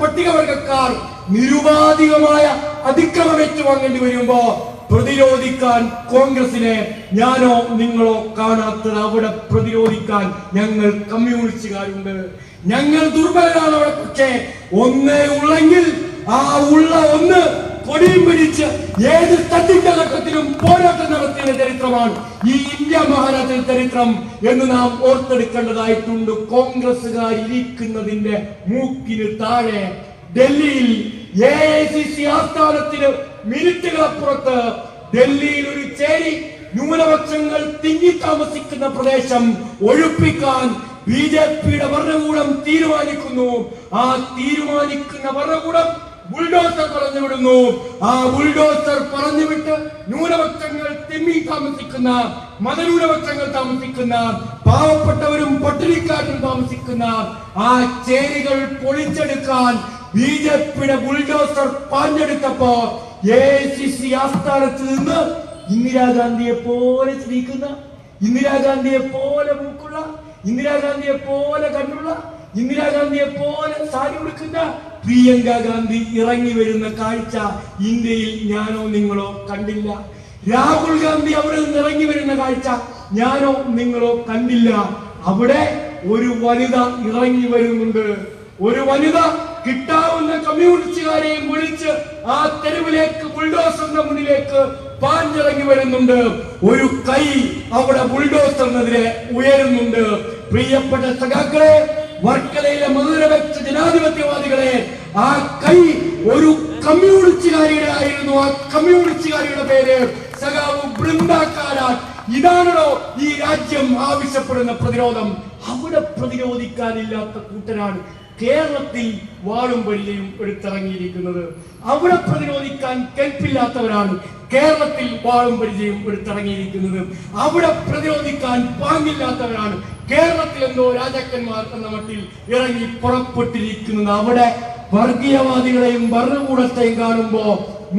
പട്ടികവർഗക്കാർ നിരുപാധികമായ അതിക്രമം ഏറ്റുവാങ്ങേണ്ടി വരുമ്പോ പ്രതിരോധിക്കാൻ കോൺഗ്രസിനെ ഞാനോ നിങ്ങളോ കാണാത്തത് അവിടെ പ്രതിരോധിക്കാൻ ഞങ്ങൾ കമ്മ്യൂണിസ്റ്റുകാരുണ്ട്. ഞങ്ങൾ ദുർബലരാണ് അവിടെ. പക്ഷേ ഒന്നേ ഉള്ളെങ്കിൽ ആ ഉള്ള ഒന്ന് കൊടിയും പിടിച്ച് ഏത് തട്ടിന്റെ ഘട്ടത്തിലും പോരാട്ടം നടത്തിയ ചരിത്രമാണ് ഈ ഇന്ത്യ മഹാരാജ്യ ചരിത്രം എന്ന് നാം ഓർത്തെടുക്കേണ്ടതായിട്ടുണ്ട്. കോൺഗ്രസുകാർ ഇരിക്കുന്നതിന്റെ മൂക്കിന് താഴെ ഡൽഹിയിൽ AICC ആസ്ഥാനത്തിന് മിനിറ്റുകളപ്പുറത്ത് ഡൽഹിയിൽ ഒരു ചേരി ന്യൂനപക്ഷങ്ങൾ തിങ്ങി താമസിക്കുന്ന പ്രദേശം ഒഴിപ്പിക്കാൻ BJPയുടെ ഭരണകൂടം തീരുമാനിക്കുന്നു. ആ തീരുമാനിക്കുന്ന ഭരണകൂടം ബുൾഡോസർ പറഞ്ഞുവിടുന്നു. ആ ബുൾഡോസർ പറഞ്ഞുവിട്ട് ന്യൂനപക്ഷങ്ങൾ തിങ്ങി താമസിക്കുന്ന, മതന്യൂനപക്ഷങ്ങൾ താമസിക്കുന്ന, പാവപ്പെട്ടവരും പട്ടിണിക്കാരും താമസിക്കുന്ന ആ ചേരികൾ പൊളിച്ചെടുക്കാൻ BJPയുടെ ബുൾഡോസർ പാഞ്ഞെടുത്തപ്പോ AICC ആസ്ഥാനത്ത് നിന്ന് ഇന്ദിരാഗാന്ധിയെ പോലെ ചിരിക്കുന്ന, ഇന്ദിരാഗാന്ധിയെ പോലെ മൂക്കുള്ള, ഇന്ദിരാഗാന്ധിയെ പോലെ കണ്ണുള്ള, ഇന്ദിരാഗാന്ധിയെ പോലെ സാരി ഉടുക്കുന്ന പ്രിയങ്ക ഗാന്ധി ഇറങ്ങി വരുന്ന കാഴ്ച ഇന്ത്യയിൽ ഞാനോ നിങ്ങളോ കണ്ടില്ല. രാഹുൽ ഗാന്ധി അവിടെ നിന്ന് ഇറങ്ങി വരുന്ന കാഴ്ച ഞാനോ നിങ്ങളോ കണ്ടില്ല. അവിടെ ഒരു വനിത ഇറങ്ങി വരുന്നുണ്ട്. ഒരു വനിത കിട്ടാവുന്ന കമ്മ്യൂണിസ്റ്റുകാരെയും വിളിച്ച് ആ തെരുവിലേക്ക്, ബുൾഡോസറിന്റെ മുന്നിലേക്ക് പാഞ്ഞിറങ്ങി വരുന്നുണ്ട്. ഒരു കൈ അവിടെ ബുൾഡോസറിനെതിരെ ഉയരുന്നുണ്ട്. പ്രിയപ്പെട്ട സഖാക്കളെ, വർക്കലയിലെ മതനിരപേക്ഷ ജനാധിപത്യവാദികളെ, ആ കൈ ഒരു കമ്മ്യൂണിസ്റ്റുകാരിയുടെ ആയിരുന്നു. ആ കമ്മ്യൂണിസ്റ്റുകാരിയുടെ പേര് സഖാവ് ബൃന്ദ കാരാട്ട്. ഇതാണോ ഈ രാജ്യം ആവശ്യപ്പെടുന്ന പ്രതിരോധം? അവിടെ പ്രതിരോധിക്കാനില്ലാത്ത കൂട്ടരാണ് കേരളത്തിൽ വാളും വഴിയും എടുത്തിറങ്ങിയിരിക്കുന്നത്. അവിടെ പ്രതിരോധിക്കാൻ കെൽപ്പില്ലാത്തവരാണ് കേരളത്തിൽ വാളും പരിചയം എടുത്തിറങ്ങിയിരിക്കുന്നത്. അവിടെ പ്രതിരോധിക്കാൻ പാങ്ങില്ലാത്തവരാണ് കേരളത്തിൽ എന്തോ രാജാക്കന്മാർ എന്ന മട്ടിൽ ഇറങ്ങി പുറപ്പെട്ടിരിക്കുന്നത്. അവിടെ വർഗീയവാദികളെയും ഭരണകൂടത്തെയും കാണുമ്പോ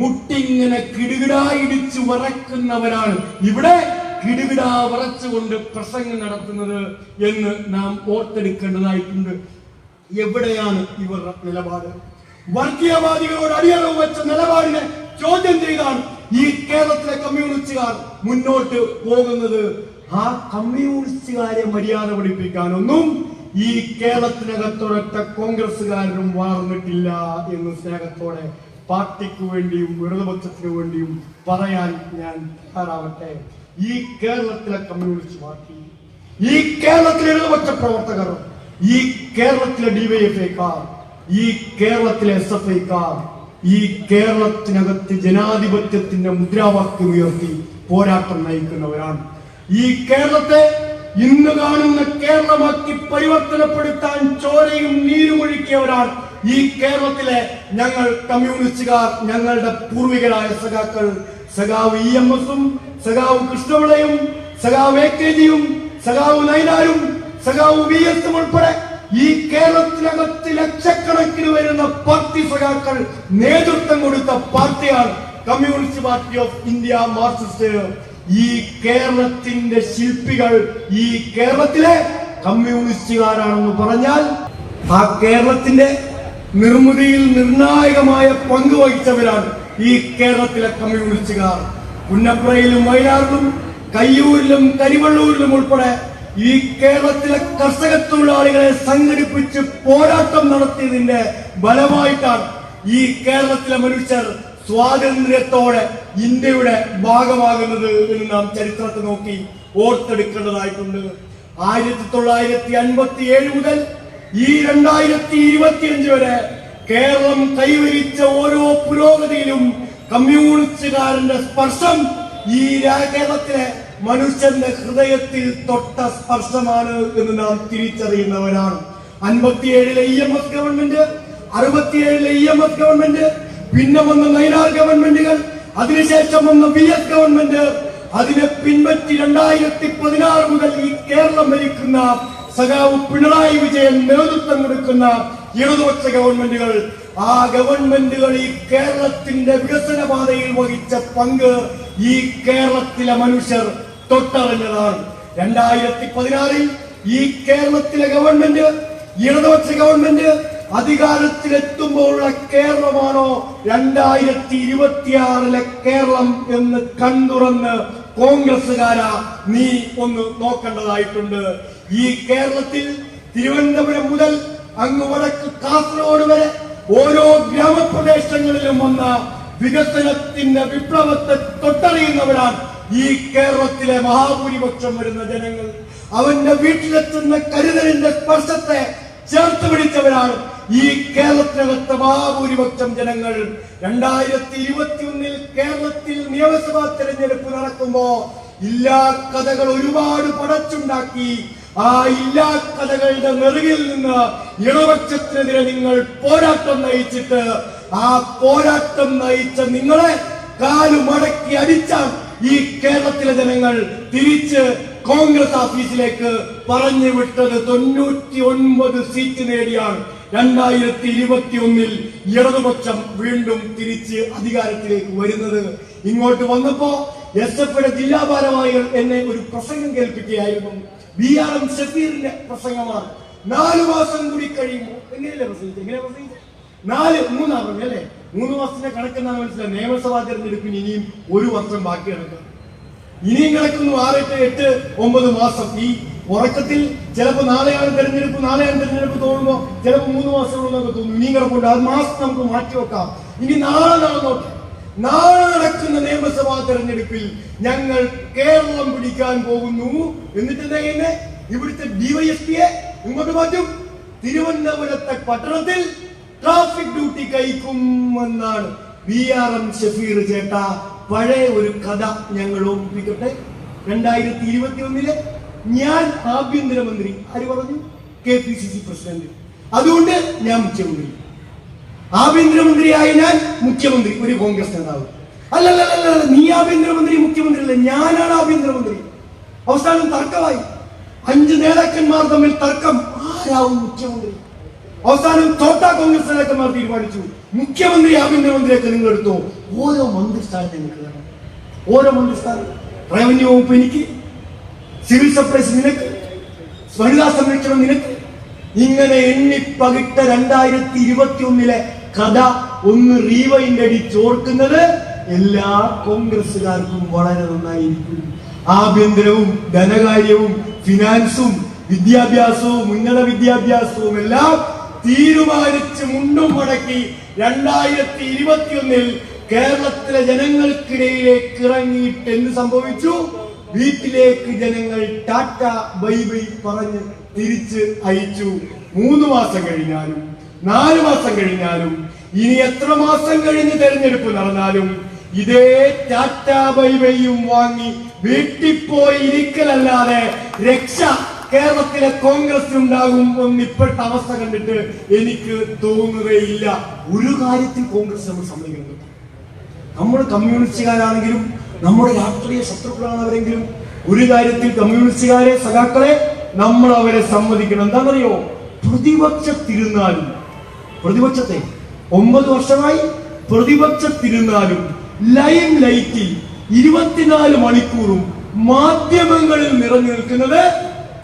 മുട്ടിങ്ങനെ കിടുകിടായിടിച്ചു വറക്കുന്നവരാണ് ഇവിടെ കിടുകിടാ വറച്ചുകൊണ്ട് പ്രസംഗം നടത്തുന്നത് എന്ന് നാം ഓർത്തെടുക്കേണ്ടതായിട്ടുണ്ട്. എവിടെയാണ് ഇവരുടെ നിലപാട്? വർഗീയവാദികളോട് അടിയറവ് വെച്ച നിലപാടിനെ ചോദ്യം ചെയ്താണ് ഈ കേരളത്തിലെ കമ്മ്യൂണിസ്റ്റുകാർ മുന്നോട്ട് പോകുന്നത്. ആ കമ്മ്യൂണിസ്റ്റുകാരെ മര്യാദ പഠിപ്പിക്കാനൊന്നും ഈ കേരളത്തിനകത്തൊരൊറ്റ കോൺഗ്രസുകാരനും വളർന്നിട്ടില്ല എന്ന് സ്നേഹത്തോടെ പാർട്ടിക്ക് വേണ്ടിയും ഇടതുപക്ഷത്തിന് വേണ്ടിയും പറയാൻ ഞാൻ തയ്യാറാവട്ടെ. ഈ കേരളത്തിലെ കമ്മ്യൂണിസ്റ്റ് പാർട്ടി, ഈ കേരളത്തിലെ ഇടതുപക്ഷ പ്രവർത്തകർ, ഈ കേരളത്തിലെ DYFIക്കാർ, ഈ കേരളത്തിലെ SFIക്കാർ, ഈ കേരളത്തിനകത്ത് ജനാധിപത്യത്തിന്റെ മുദ്രാവാക്യം ഉയർത്തി പോരാട്ടം നയിക്കുന്നവരാണ്. ഈ കേരളത്തെ ഇന്ന് കാണുന്ന കേരളമാക്കി പരിവർത്തനപ്പെടുത്താൻ ചോരയും നീരുമൊഴുക്കിയവരാണ് ഈ കേരളത്തിലെ ഞങ്ങൾ കമ്മ്യൂണിസ്റ്റുകാർ. ഞങ്ങളുടെ പൂർവികരായ സഖാക്കൾ, സഖാവ് EMS-ഉം സഖാവ് കൃഷ്ണപിള്ളയും സഖാവ് AKG-യും സഖാവ് നയനാരും സഖാവ് VS-ഉം ഉൾപ്പെടെ ഈ കേരളത്തിനകത്ത് ലക്ഷക്കണക്കിന് വരുന്ന പാർട്ടി സഖാക്കൾ നേതൃത്വം കൊടുത്ത പാർട്ടിയാണ് communist party of India Marxist. ഈ കേരളത്തിന്റെ ശില്പികൾ ഈ കേരളത്തിലെ കമ്മ്യൂണിസ്റ്റുകാരാണെന്ന് പറഞ്ഞാൽ ആ കേരളത്തിന്റെ നിർമ്മിതിയിൽ നിർണായകമായ പങ്ക് വഹിച്ചവരാണ് ഈ കേരളത്തിലെ കമ്മ്യൂണിസ്റ്റുകാർ. പുന്നപ്രയിലും വയനാട്ടിലും കയ്യൂരിലും കരിവള്ളൂരിലും ഉൾപ്പെടെ ഈ കേരളത്തിലെ കർഷക തൊഴിലാളികളെ സംഘടിപ്പിച്ച് പോരാട്ടം നടത്തിയതിന്റെ ഫലമായിട്ടാണ് ഈ കേരളത്തിലെ മനുഷ്യർ സ്വാതന്ത്ര്യത്തോടെ ഇന്ത്യയുടെ ഭാഗമാകുന്നത് എന്ന് നാം ചരിത്രത്തെ നോക്കി ഓർത്തെടുക്കേണ്ടതായിട്ടുണ്ട്. 1957 മുതൽ ഈ 2025 വരെ കേരളം കൈവരിച്ച ഓരോ പുരോഗതിയിലും കമ്മ്യൂണിസ്റ്റുകാരന്റെ സ്പർശം ഈ കേരളത്തിലെ മനുഷ്യന്റെ ഹൃദയത്തിൽ തൊട്ട സ്പർശമാണ് എന്ന് നാം തിരിച്ചറിയുന്നവരാണ്. 57-ലെ EMS ഗവൺമെന്റ്, 67-ലെ EMS ഗവൺമെന്റ്, പിന്നെ വന്ന നയനാർ ഗവൺമെന്റുകൾ, അതിനുശേഷം വന്ന VS ഗവൺമെന്റ്, അതിനെ പിൻപറ്റി 2016 മുതൽ ഈ കേരളം ഭരിക്കുന്ന സഖാവ് പിണറായി വിജയൻ നേതൃത്വം കൊടുക്കുന്ന ഇടതുപക്ഷ ഗവൺമെന്റുകൾ, ആ ഗവൺമെന്റുകൾ ഈ കേരളത്തിന്റെ വികസന പാതയിൽ വഹിച്ച പങ്ക് ഈ കേരളത്തിലെ മനുഷ്യർ തൊട്ടറിഞ്ഞതാണ്. 2016-ൽ ഈ കേരളത്തിലെ ഗവൺമെന്റ്, ഇടതുപക്ഷ ഗവൺമെന്റ് അധികാരത്തിലെത്തുമ്പോഴുള്ള കേരളമാണോ 2026-ലെ കേരളം എന്ന് കണ്ടുറന്ന് കോൺഗ്രസുകാരാ നീ ഒന്ന് നോക്കേണ്ടതായിട്ടുണ്ട്. ഈ കേരളത്തിൽ തിരുവനന്തപുരം മുതൽ അങ്ങ് വടക്ക് കാസർഗോഡ് വരെ ഓരോ ഗ്രാമപ്രദേശങ്ങളിലും വന്ന വികസനത്തിന്റെ വിപ്ലവത്തെ തൊട്ടറിയുന്നവരാണ് ഈ കേരളത്തിലെ മഹാഭൂരിപക്ഷം വരുന്ന ജനങ്ങൾ. അവന്റെ വീട്ടിലെത്തുന്ന കരുതലിന്റെ സ്പർശത്തെ ചേർത്ത് പിടിച്ചവരാണ് ഈ കേരളത്തിനകത്തെ മഹാഭൂരിപക്ഷം ജനങ്ങൾ. 2021-ൽ കേരളത്തിൽ നിയമസഭാ തെരഞ്ഞെടുപ്പ് നടക്കുമ്പോ ഇല്ലാ കഥകൾ ഒരുപാട് പടച്ചുണ്ടാക്കി. ആ ഇല്ലാ കഥകളുടെ നെറുകിൽ നിന്ന് ഇടപക്ഷത്തിനെതിരെ നിങ്ങൾ പോരാട്ടം നയിച്ചിട്ട് ആ പോരാട്ടം നയിച്ച നിങ്ങളെ കാലുമടക്കി അടിച്ചാൽ ഈ കേരളത്തിലെ ജനങ്ങൾ തിരിച്ച് കോൺഗ്രസ് ഓഫീസിലേക്ക് പറഞ്ഞു വിട്ടത്. 99 സീറ്റ് നേടിയാണ് 2021-ൽ ഇടതുപക്ഷം വീണ്ടും തിരിച്ച് അധികാരത്തിലേക്ക് വരുന്നത്. ഇങ്ങോട്ട് വന്നപ്പോ SF-യുടെ ജില്ലാ ഭാരവാഹികൾ എന്നെ ഒരു പ്രസംഗം കേൾപ്പിക്കുകയായിരുന്നു. BRM ഷഫീറിന്റെ പ്രസംഗമാണ്. 4 മാസം കൂടി കഴിയുമ്പോൾ എങ്ങനെയല്ലേ പ്രസംഗിച്ചത്? എങ്ങനെ പ്രസംഗിച്ചത്? 3 അല്ലേ? 3 മാസത്തിന്റെ കണക്കെന്നാണ് മനസ്സിലായി. നിയമസഭാ തെരഞ്ഞെടുപ്പിന് ഇനിയും 1 വർഷം ബാക്കി കിടക്കും. ഇനിയും കിടക്കുന്നു 6, 8, 9 മാസം. ഈ ഉറക്കത്തിൽ ചിലപ്പോൾ നാളെയാണ് തെരഞ്ഞെടുപ്പ് തോന്നുമ്പോ ചിലപ്പോൾ 3 മാസമുള്ളതൊക്കെ തോന്നും. ഇനിയും കിടപ്പുണ്ട്. അത് മാസം നമുക്ക് മാറ്റിവെക്കാം. ഇനി നാളെ നടന്നോട്ടെ. നാളെ നടക്കുന്ന നിയമസഭാ തെരഞ്ഞെടുപ്പിൽ ഞങ്ങൾ കേരളം പിടിക്കാൻ പോകുന്നു. എന്നിട്ട് എന്നെ ഇവിടുത്തെ DYSP-യെ ഇങ്ങോട്ട് മാറ്റും. തിരുവനന്തപുരത്തെ പട്ടണത്തിൽ ട്രാഫിക് ഡ്യൂട്ടി കഴിക്കുമെന്നാണ് BRM ഷഫീർ ചേട്ട. പഴയ ഒരു കഥ ഞങ്ങൾ ഓർമ്മിപ്പിക്കട്ടെ. 2021-ല് ഞാൻ ആഭ്യന്തരമന്ത്രി, ആര് പറഞ്ഞു? KPCC president. അതുകൊണ്ട് ഞാൻ മുഖ്യമന്ത്രി. ആഭ്യന്തരമന്ത്രിയായി ഞാൻ മുഖ്യമന്ത്രി, ഒരു കോൺഗ്രസ് നേതാവ്. അല്ലല്ല, നീ ആഭ്യന്തരമന്ത്രി മുഖ്യമന്ത്രി അല്ല, ഞാനാണ് ആഭ്യന്തരമന്ത്രി. അവസാനം തർക്കമായി. 5 നേതാക്കന്മാർ തമ്മിൽ തർക്കം, ആരാവും മുഖ്യമന്ത്രി? അവസാനം തോട്ട കോൺഗ്രസ് നേതാക്കന്മാർ തീരുമാനിച്ചു, മുഖ്യമന്ത്രി ആഭ്യന്തരമന്ത്രിയൊക്കെ നിങ്ങൾ എടുത്തോ. ഓരോ മന്ത്രിസ്ഥാനത്ത് നിങ്ങൾക്ക് വേണം. ഓരോ മന്ത്രിസ്ഥാനം. റവന്യൂ വകുപ്പ് എനിക്ക്, സിവിൽ സപ്ലൈസ് നിനക്ക്, വനിതാ സംരക്ഷണം നിനക്ക്. ഇങ്ങനെ എണ്ണിപ്പകിട്ട 2021-ലെ കഥ ഒന്ന് റീവൈൻഡ് അടിച്ചോർക്കുന്നത് എല്ലാ കോൺഗ്രസുകാർക്കും വളരെ നന്നായിരിക്കും. ആഭ്യന്തരവും ധനകാര്യവും ഫിനാൻസും വിദ്യാഭ്യാസവും ഉന്നത വിദ്യാഭ്യാസവും എല്ലാം തീരുമാനിച്ച് മുണ്ടും മടക്കി 2021-ൽ കേരളത്തിലെ ജനങ്ങൾക്കിടയിലേക്ക് ഇറങ്ങിയിട്ട് എന്ത് സംഭവിച്ചു? വീട്ടിലേക്ക് ജനങ്ങൾ ടാറ്റ ബൈ ബൈ പറഞ്ഞ് തിരിച്ച് അയച്ചു. 3 മാസം കഴിഞ്ഞാലും 4 മാസം കഴിഞ്ഞാലും ഇനി എത്ര മാസം കഴിഞ്ഞ് തെരഞ്ഞെടുപ്പ് നടന്നാലും ഇതേ ടാറ്റ ബൈബൈയും വാങ്ങി വീട്ടിൽ പോയി ഇരിക്കലല്ലാതെ രക്ഷ കേരളത്തിലെ കോൺഗ്രസ് ഉണ്ടാകും എന്ന് ഇപ്പോഴത്തെ അവസ്ഥ കണ്ടിട്ട് എനിക്ക് തോന്നുകയില്ല. ഒരു കാര്യത്തിൽ കോൺഗ്രസ് നമ്മൾ സമ്മതിക്കുന്നത്, നമ്മൾ കമ്മ്യൂണിസ്റ്റുകാരാണെങ്കിലും നമ്മുടെ രാഷ്ട്രീയ ശത്രുക്കളാണവരെങ്കിലും ഒരു കാര്യത്തിൽ കമ്മ്യൂണിസ്റ്റുകാരെ സഖാക്കളെ നമ്മൾ അവരെ സമ്മതിക്കണം. എന്താണെന്നറിയോ? പ്രതിപക്ഷത്തിരുന്നാലും, പ്രതിപക്ഷത്തെ 9 വർഷമായി പ്രതിപക്ഷത്തിരുന്നാലും ലൈം ലൈറ്റിൽ 24 മണിക്കൂറും മാധ്യമങ്ങളിൽ നിറഞ്ഞു നിൽക്കുന്നത്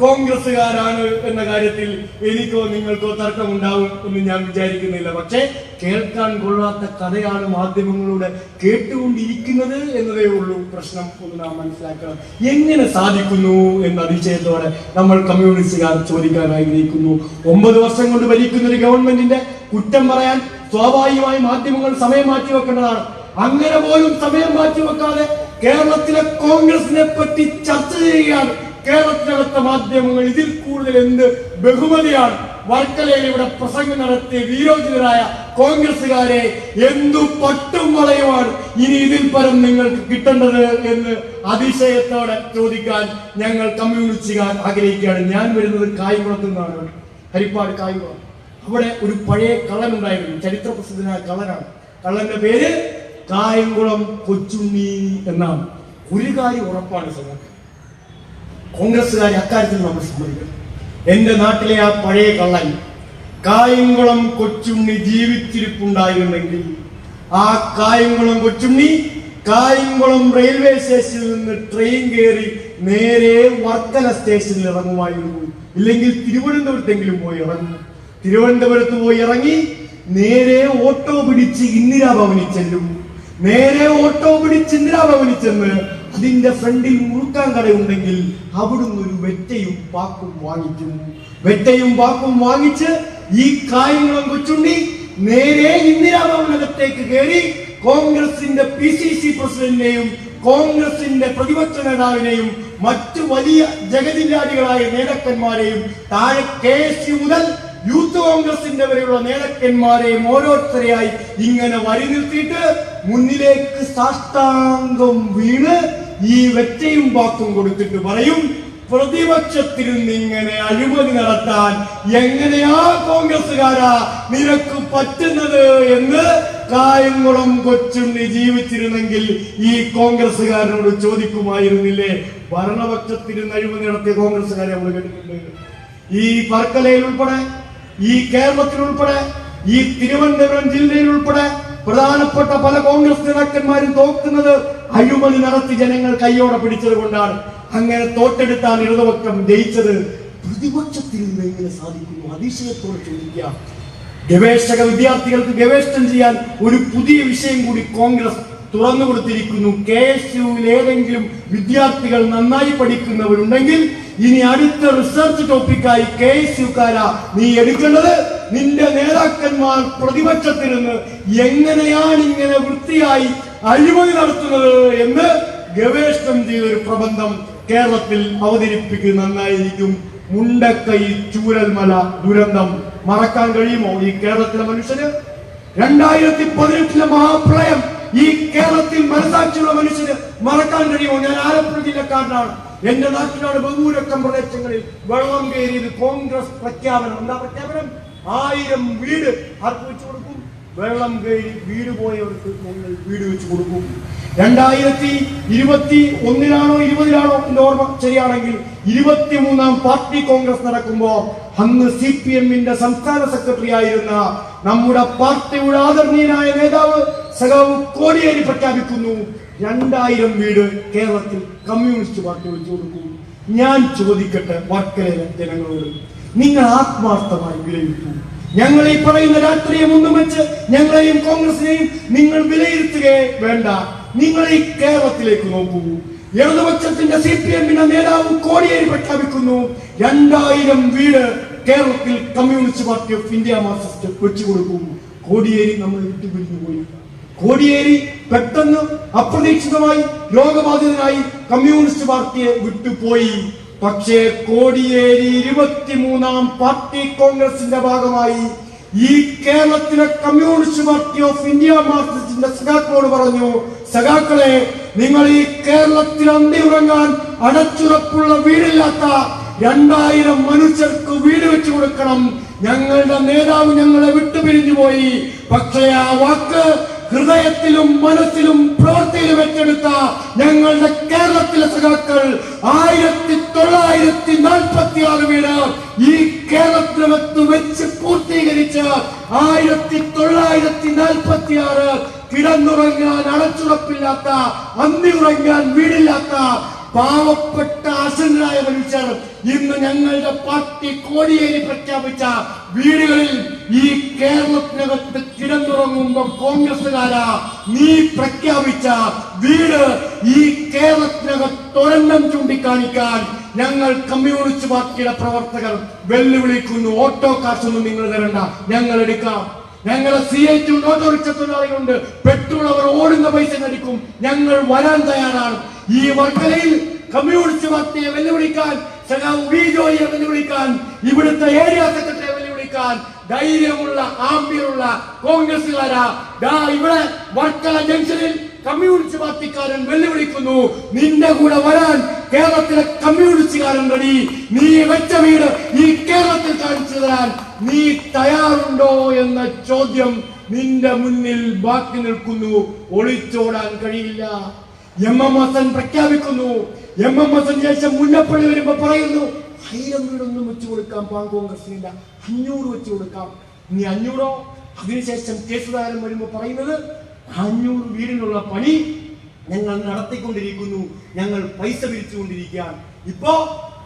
കോൺഗ്രസുകാരാണ് എന്ന കാര്യത്തിൽ എനിക്കോ നിങ്ങൾക്കോ തർക്കമുണ്ടാവും എന്ന് ഞാൻ വിചാരിക്കുന്നില്ല. പക്ഷേ കേൾക്കാൻ കൊള്ളാത്ത കഥയാണ് മാധ്യമങ്ങളിലൂടെ കേട്ടുകൊണ്ടിരിക്കുന്നത് എന്നതേ ഉള്ളൂ പ്രശ്നം. ഒന്ന് നാം മനസ്സിലാക്കണം. എങ്ങനെ സാധിക്കുന്നു എന്ന അതിശയത്തോടെ നമ്മൾ കമ്മ്യൂണിസ്റ്റുകാർ ചോദിക്കാൻ ആഗ്രഹിക്കുന്നു. 9 വർഷം കൊണ്ട് ഭരിക്കുന്ന ഒരു ഗവൺമെന്റിന്റെ കുറ്റം പറയാൻ സ്വാഭാവികമായി മാധ്യമങ്ങൾ സമയം മാറ്റിവെക്കേണ്ടതാണ്. അങ്ങനെ പോലും സമയം മാറ്റിവെക്കാതെ കേരളത്തിലെ കോൺഗ്രസിനെ പറ്റി ചർച്ച ചെയ്യുകയാണ് കേരളത്തിനകത്തെ മാധ്യമങ്ങൾ. ഇതിൽ കൂടുതൽ എന്ത് ബഹുമതിയാണ് വർക്കലയിൽ ഇവിടെ പ്രസംഗം നടത്തിയ വീരോചിതരായ കോൺഗ്രസുകാരെ എന്തു പട്ടും വളയുമാണ് ഇനി ഇതിൽ പരം നിങ്ങൾക്ക് കിട്ടേണ്ടത് എന്ന് അതിശയത്തോടെ ചോദിക്കാൻ ഞങ്ങൾ കമ്മ്യൂണിസ്റ്റുകാർ ആഗ്രഹിക്കുകയാണ്. ഞാൻ വരുന്നത് കായംകുളത്തു നിന്നാണ്, ഹരിപ്പാട് കായംകുളം. അവിടെ ഒരു പഴയ കള്ളനുണ്ടായിരുന്നു, ചരിത്ര പ്രസിദ്ധനായ കള്ളനാണ്. കള്ളന്റെ പേര് കായംകുളം കൊച്ചുണ്ണി എന്നാണ്. ഒരു കാര്യം ഉറപ്പാണ് സഖാക്കൾ, കോൺഗ്രസുകാരെ അക്കാര്യത്തിൽ നമ്മൾ സമ്മതിക്കണം. എന്റെ നാട്ടിലെ ആ പഴയ കള്ളൻ കായംകുളം കൊച്ചുണ്ണി ജീവിച്ചിരിപ്പുണ്ടായിരുന്നെങ്കിൽ ആ കായംകുളം കൊച്ചുണ്ണി കായംകുളം റെയിൽവേ സ്റ്റേഷനിൽ നിന്ന് ട്രെയിൻ കയറി നേരെ വർക്കല സ്റ്റേഷനിൽ ഇറങ്ങുമായിരുന്നു. ഇല്ലെങ്കിൽ തിരുവനന്തപുരത്തെങ്കിലും പോയി ഇറങ്ങും. തിരുവനന്തപുരത്ത് പോയി ഇറങ്ങി നേരെ ഓട്ടോ പിടിച്ച് ഇന്ദിരാഭവനിൽ ചെല്ലും. നേരെ ഓട്ടോ പിടിച്ച് ഇന്ദിരാഭവനിൽ ചെന്ന് അതിന്റെ ഫ്രണ്ടിൽ മുറുക്കാൻ കടയുണ്ടെങ്കിൽ അവിടുന്ന് ഒരു വെറ്റയും പാക്കും വാങ്ങിക്കും. വെറ്റയും പാക്കും വാങ്ങിച്ച് ഈ കായംകുളം കൊച്ചുണ്ണി നേരെ ഇന്ദിരാഭവനകത്തേക്ക് കയറി കോൺഗ്രസിന്റെ PCC പ്രസിഡന്റിനെയും കോൺഗ്രസിന്റെ പ്രതിപക്ഷ നേതാവിനെയും മറ്റു വലിയ ജഗതില്ലാടികളായ നേതാക്കന്മാരെയും താഴെ KSU മുതൽ യൂത്ത് കോൺഗ്രസിന്റെ വരെയുള്ള നേതാക്കന്മാരെയും ഓരോരുത്തരെയായി ഇങ്ങനെ വരി നിർത്തിയിട്ട് മുന്നിലേക്ക് സാഷ്ടാംഗം വീണ് ഈ വെറ്റയും പാക്കും കൊടുത്തിട്ട് പറയും, പ്രതിപക്ഷത്തിരുന്ന് ഇങ്ങനെ അഴിമതി നടത്താൻ എങ്ങനെയാ കോൺഗ്രസുകാരാ നിനക്ക് പറ്റുന്നത് എന്ന് കായംകുളം കൊച്ചുണ്ണി ജീവിച്ചിരുന്നെങ്കിൽ ഈ കോൺഗ്രസുകാരനോട് ചോദിക്കുമായിരുന്നില്ലേ? ഭരണപക്ഷത്തിരുന്ന് അഴിമതി നടത്തിയ കോൺഗ്രസുകാരെ നമ്മൾ കേട്ടിട്ടുണ്ട്. ഈ വർക്കലയിൽ ഉൾപ്പെടെ, ഈ കേരളത്തിൽ ഉൾപ്പെടെ, ഈ തിരുവനന്തപുരം ജില്ലയിൽ ഉൾപ്പെടെ പ്രധാനപ്പെട്ട പല കോൺഗ്രസ് നേതാക്കന്മാരും തോക്കുന്നത് അഴിമതി നടത്തി ജനങ്ങൾ കയ്യോടെ പിടിച്ചത് കൊണ്ടാണ്. അങ്ങനെ തോട്ടെടുത്താണ് ഇടതുപക്ഷം ജയിച്ചത്. പ്രതിപക്ഷത്തിൽ നിന്ന് എങ്ങനെ സാധിക്കുന്നു? അതിശയത്തോടെ ചോദിക്കുക. ഗവേഷക വിദ്യാർത്ഥികൾക്ക് ഗവേഷണം ചെയ്യാൻ ഒരു പുതിയ വിഷയം കൂടി കോൺഗ്രസ് തുറന്നു കൊടുത്തിരിക്കുന്നു. KSUവിൽ ഏതെങ്കിലും വിദ്യാർത്ഥികൾ നന്നായി പഠിക്കുന്നവരുണ്ടെങ്കിൽ ഇനി അടുത്ത റിസർച്ച് ടോപ്പിക്കായി KSUക്കാരാ നീ എടുക്കേണ്ടത് നിന്റെ നേതാക്കന്മാർ പ്രതിപക്ഷത്തിൽ നിന്ന് എങ്ങനെയാണ് ഇങ്ങനെ വൃത്തിയായി അഴിമതി നടത്തുന്നത് എന്ന് ഗവേഷണം ചെയ്തൊരു പ്രബന്ധം കേരളത്തിൽ അവതരിപ്പിക്കുക നന്നായിരിക്കും. മുണ്ടക്കൈ ചൂരൽമല ദുരന്തം മറക്കാൻ കഴിയുമോ ഈ കേരളത്തിലെ മനുഷ്യന്? 2018 മഹാപ്രളയം ഈ കേരളത്തിൽ മനസാക്ഷിയുള്ള മനുഷ്യന് മറക്കാൻ കഴിയുമോ? ഞാൻ ആലപ്പുഴ ജില്ലക്കാരനാണ്. എന്റെ നാട്ടിലാണ് ബഹുഭൂരിപക്ഷം പ്രദേശങ്ങളിൽ വെള്ളം കയറിയത്. കോൺഗ്രസ് പ്രഖ്യാപനം, എന്താ പ്രഖ്യാപനം? 1000 വീട് ആർക്ക് വെച്ച് കൊടുക്കും? വെള്ളം കയറി വീട് പോയവർക്ക് ഞങ്ങൾ വീട് വെച്ച് കൊടുക്കും. 2021 എന്റെ ഓർമ്മ ശരിയാണെങ്കിൽ 23ാം പാർട്ടി കോൺഗ്രസ് നടക്കുമ്പോ അന്ന് CPM-ന്റെ സംസ്ഥാന സെക്രട്ടറി ആയിരുന്ന നമ്മുടെ പാർട്ടിയുടെ ആദരണീയനായ നേതാവ് സഖാവ് കോടിയേരി പ്രഖ്യാപിക്കുന്നു 2000 വീട് കേരളത്തിൽ കമ്മ്യൂണിസ്റ്റ് പാർട്ടി വെച്ചു കൊടുക്കും. ഞാൻ ചോദിക്കട്ടെ വർക്കലയിലെ ജനങ്ങളോട്, നിങ്ങൾ ആത്മാർത്ഥമായി വിലയിരുത്തൂ. ഞങ്ങൾ ഈ പറയുന്ന രാഷ്ട്രീയം ഒന്നും വെച്ച് ഞങ്ങളെയും കോൺഗ്രസിനെയും നിങ്ങൾ വിലയിരുത്തുകയേ വേണ്ട. നിങ്ങൾ ഈ കേരളത്തിലേക്ക് നോക്കൂ. ഇടതുപക്ഷത്തിന്റെ CPM-ന്റെ നേതാവ് കോടിയേരി പ്രഖ്യാപിക്കുന്നു 2000 വീട് കേരളത്തിൽ communist party of India Marxist വെച്ചു കൊടുക്കും. കോടിയേരി നമ്മൾ വിട്ടുപിരിഞ്ഞു പോയി. കോടിയേരി പെട്ടെന്ന് അപ്രതീക്ഷിതമായി രോഗബാധിതനായി കമ്മ്യൂണിസ്റ്റ് പാർട്ടിയെ വിട്ടുപോയി. പക്ഷേ കോടിയേരി 23ാം പാർട്ടി കോൺഗ്രസിന്റെ ഭാഗമായി ഈ കേരളത്തിലെ കമ്മ്യൂണിസ്റ്റ് പാർട്ടി ഓഫ് ഇന്ത്യ മാർക്സിസ്റ്റിന്റെ സഖാക്കളോട് പറഞ്ഞു, സഖാക്കളെ, നിങ്ങൾ ഈ കേരളത്തിൽ അന്തി ഉറങ്ങാൻ അടച്ചുറപ്പുള്ള വീടില്ലാത്ത 2000 മനുഷ്യർക്ക് വീട് വെച്ചു കൊടുക്കണം. ഞങ്ങളുടെ നേതാവ് ഞങ്ങളെ വിട്ടുപിരിഞ്ഞു പോയി. പക്ഷേ ആ വാക്ക് ഹൃദയത്തിലും മനസ്സിലും പ്രവൃത്തിയിലും വെച്ചെടുത്ത ഞങ്ങളുടെ കേരളത്തിലെ സഖാക്കൾ 1946 വീട് ഈ കേരളത്തിനകത്ത് വെച്ച് പൂർത്തീകരിച്ച് 1946 കിടന്നുറങ്ങാൻ അടച്ചുറപ്പില്ലാത്ത, അന്തി ഉറങ്ങാൻ വീടില്ലാത്ത പാവപ്പെട്ട അശരണരായ മനുഷ്യർ ഇന്ന് ഞങ്ങളുടെ പാർട്ടി കോടിയേരി പ്രഖ്യാപിച്ച വീടുകളിൽ ഈ കേരളത്തിനകത്ത് കിടന്നുറങ്ങുമ്പോൾ കോൺഗ്രസുകാരാ നീ പ്രഖ്യാപിച്ച വീട് ഈ കേരളത്തിനകത്ത് ഒരെണ്ണം ചൂണ്ടിക്കാണിക്കാൻ ഞങ്ങൾ കമ്മ്യൂണിസ്റ്റ് പാർട്ടിയുടെ പ്രവർത്തകർ വെല്ലുവിളിക്കുന്നു. ഓട്ടോ കാശൊന്നും നിങ്ങൾ തരണ്ട, ഞങ്ങൾ എടുക്കാം. ഞങ്ങളെ CIT ഓട്ടോറിക്ഷ തൊഴിലാളികളുണ്ട്, പെട്രോൾ അവർ ഓടുന്ന പൈസ അടിക്കും, ഞങ്ങൾ വരാൻ തയ്യാറാണ്. ഈ വർക്കലയിൽ കമ്മ്യൂണിസ്റ്റ് പാർട്ടിയെ വെല്ലുവിളിക്കാൻ, സഖാവ് വി ജോയിയെ വെല്ലുവിളിക്കാൻ, ഇവിടുത്തെ ഏരിയ സെക്രട്ടറിയെ വെല്ലുവിളിക്കാൻ ധൈര്യമുള്ള ആംബിയറുള്ള കോൺഗ്രസുകാരാ ഇവിടെ വർക്കല ജംഗ്ഷനിൽ കമ്മ്യൂണിസ്റ്റ് പാർട്ടിക്കാരൻ വെല്ലുവിളിക്കുന്നു. നിന്റെ കൂടെ വരാൻ കേരളത്തിലെ കമ്മ്യൂണിസ്റ്റുകാരൻ റെഡി. നീ വെച്ച വീട് ഈ കേരളത്തിൽ കാണിച്ചു തരാൻ നീ തയ്യാറുണ്ടോ എന്ന ചോദ്യം നിന്റെ മുന്നിൽ ബാക്കി നിൽക്കുന്നു. ഒളിച്ചോടാൻ കഴിയില്ല. MM ഹസൻ പ്രഖ്യാപിക്കുന്നു. MM ഹസൻ ശേഷം മുല്ലപ്പള്ളി വരുമ്പോ പറയുന്നു 1000 വീടൊന്നും വെച്ചു കൊടുക്കാം, കോൺഗ്രസിനില്ല, 500 വെച്ചു കൊടുക്കാം. ഇനി 500. അതിനുശേഷം കേസുകാരൻ വരുമ്പോ പറയുന്നത് 500 വീടിനുള്ള പണി ഞങ്ങൾ നടത്തിക്കൊണ്ടിരിക്കുന്നു, ഞങ്ങൾ പൈസ പിരിച്ചുകൊണ്ടിരിക്കുകയാണ്. ഇപ്പോ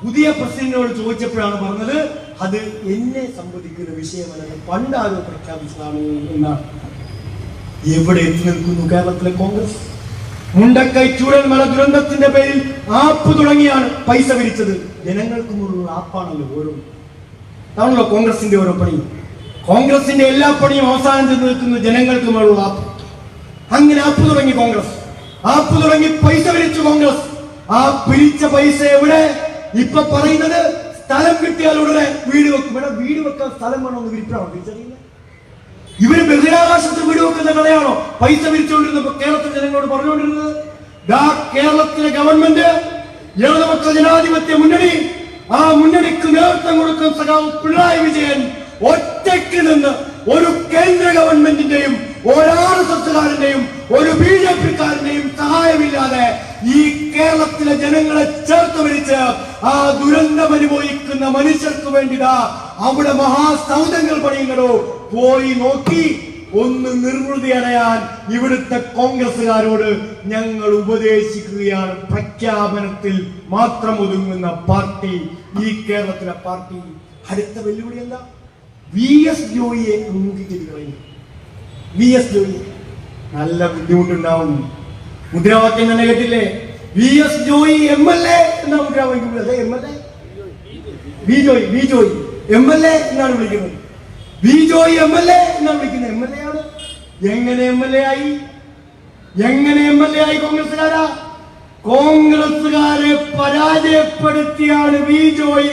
പുതിയ പ്രസിഡന്റിനോട് ചോദിച്ചപ്പോഴാണ് പറഞ്ഞത് അത് എന്നെ സംബന്ധിക്കുന്ന വിഷയമല്ല, പണ്ടാരോ പ്രഖ്യാപിച്ചതാണ് എന്നാണ്. എവിടെ എത്തി നിൽക്കുന്നു കേരളത്തിലെ കോൺഗ്രസ്? മുണ്ടക്കൈ ചൂരൽമല ദുരന്തത്തിന്റെ പേരിൽ ആപ്പ് തുടങ്ങിയാണ് പൈസ പിരിച്ചത്. ജനങ്ങൾക്ക് മുഴുവൻ ആപ്പാണല്ലോ ഓരോ ആണല്ലോ കോൺഗ്രസിന്റെ ഓരോ പണി. കോൺഗ്രസിന്റെ എല്ലാ പണിയും അവസാനം ചെന്ന് നിൽക്കുന്നത് ജനങ്ങൾക്ക് മുഴുവൻ ആപ്പ്. അങ്ങനെ ആപ്പ് തുടങ്ങി കോൺഗ്രസ്, ആപ്പ് തുടങ്ങി പൈസ പിരിച്ചു കോൺഗ്രസ്. ആ പിരിച്ച പൈസ എവിടെ? ഇപ്പൊ പറയുന്നത് സ്ഥലം കിട്ടിയാൽ ഉടനെ വീട് വെക്കും. ഇവിടെ വീട് വെക്കാൻ സ്ഥലം വേണമെന്ന് വിരിപ്പാണോ തിരിച്ചറിയില്ല? ഇവര് ബഹിരാകാശത്ത് വീട് വെക്കുന്ന കഥയാണോ പൈസ പിരിച്ചുകൊണ്ടിരുന്നപ്പോ കേരളത്തിലെ ജനങ്ങളോട് പറഞ്ഞുകൊണ്ടിരുന്നത്? കേരളത്തിലെ ഗവൺമെന്റ് ഇടതുപക്ഷ ജനാധിപത്യ മുന്നണി, ആ മുന്നണിക്ക് നേതൃത്വം കൊടുക്കുന്ന സഖാവ് പിണറായി വിജയൻ ഒറ്റയ്ക്ക് നിന്ന് ഒരു കേന്ദ്ര ഗവൺമെന്റിന്റെയും ഒരാളുകാരന്റെയും ഒരു BJP-കാരന്റെയും സഹായമില്ലാതെ ഈ കേരളത്തിലെ ജനങ്ങളെ ചേർത്ത് പിടിച്ച് ആ ദുരന്തം അനുഭവിക്കുന്ന മനുഷ്യർക്ക് വേണ്ടിതാ അവിടെ മഹാസൗധങ്ങൾ പണിയുന്നതോ പോയി നോക്കി ഒന്ന് നിർവൃതി അടയാൻ ഇവിടുത്തെ കോൺഗ്രസുകാരോട് ഞങ്ങൾ ഉപദേശിക്കുകയാണ്. പ്രഖ്യാപനത്തിൽ മാത്രം ഒതുങ്ങുന്ന പാർട്ടി ഈ കേരളത്തിലെ പാർട്ടി. അടുത്ത വെല്ലുവിളി എന്താ? VS ജോയിയെ കളയുന്നു. VS ജോയി നല്ല ബുദ്ധിമുട്ടുണ്ടാവും. മുദ്രാവാക്യം തന്നെ കേട്ടില്ലേ? VS ജോയി MLA എന്നാ മുദ്രാവാക്യം. അതെ MLA വി ജോയി MLA എന്നാണ് വിളിക്കുന്നത്. വി ജോയി MLA എന്നാണ് വിളിക്കുന്നത്. MLA ആണ്. എങ്ങനെ MLA ആയി? എങ്ങനെ MLA ആയി? കോൺഗ്രസുകാരെ പരാജയപ്പെടുത്തിയാണ് വി ജോയി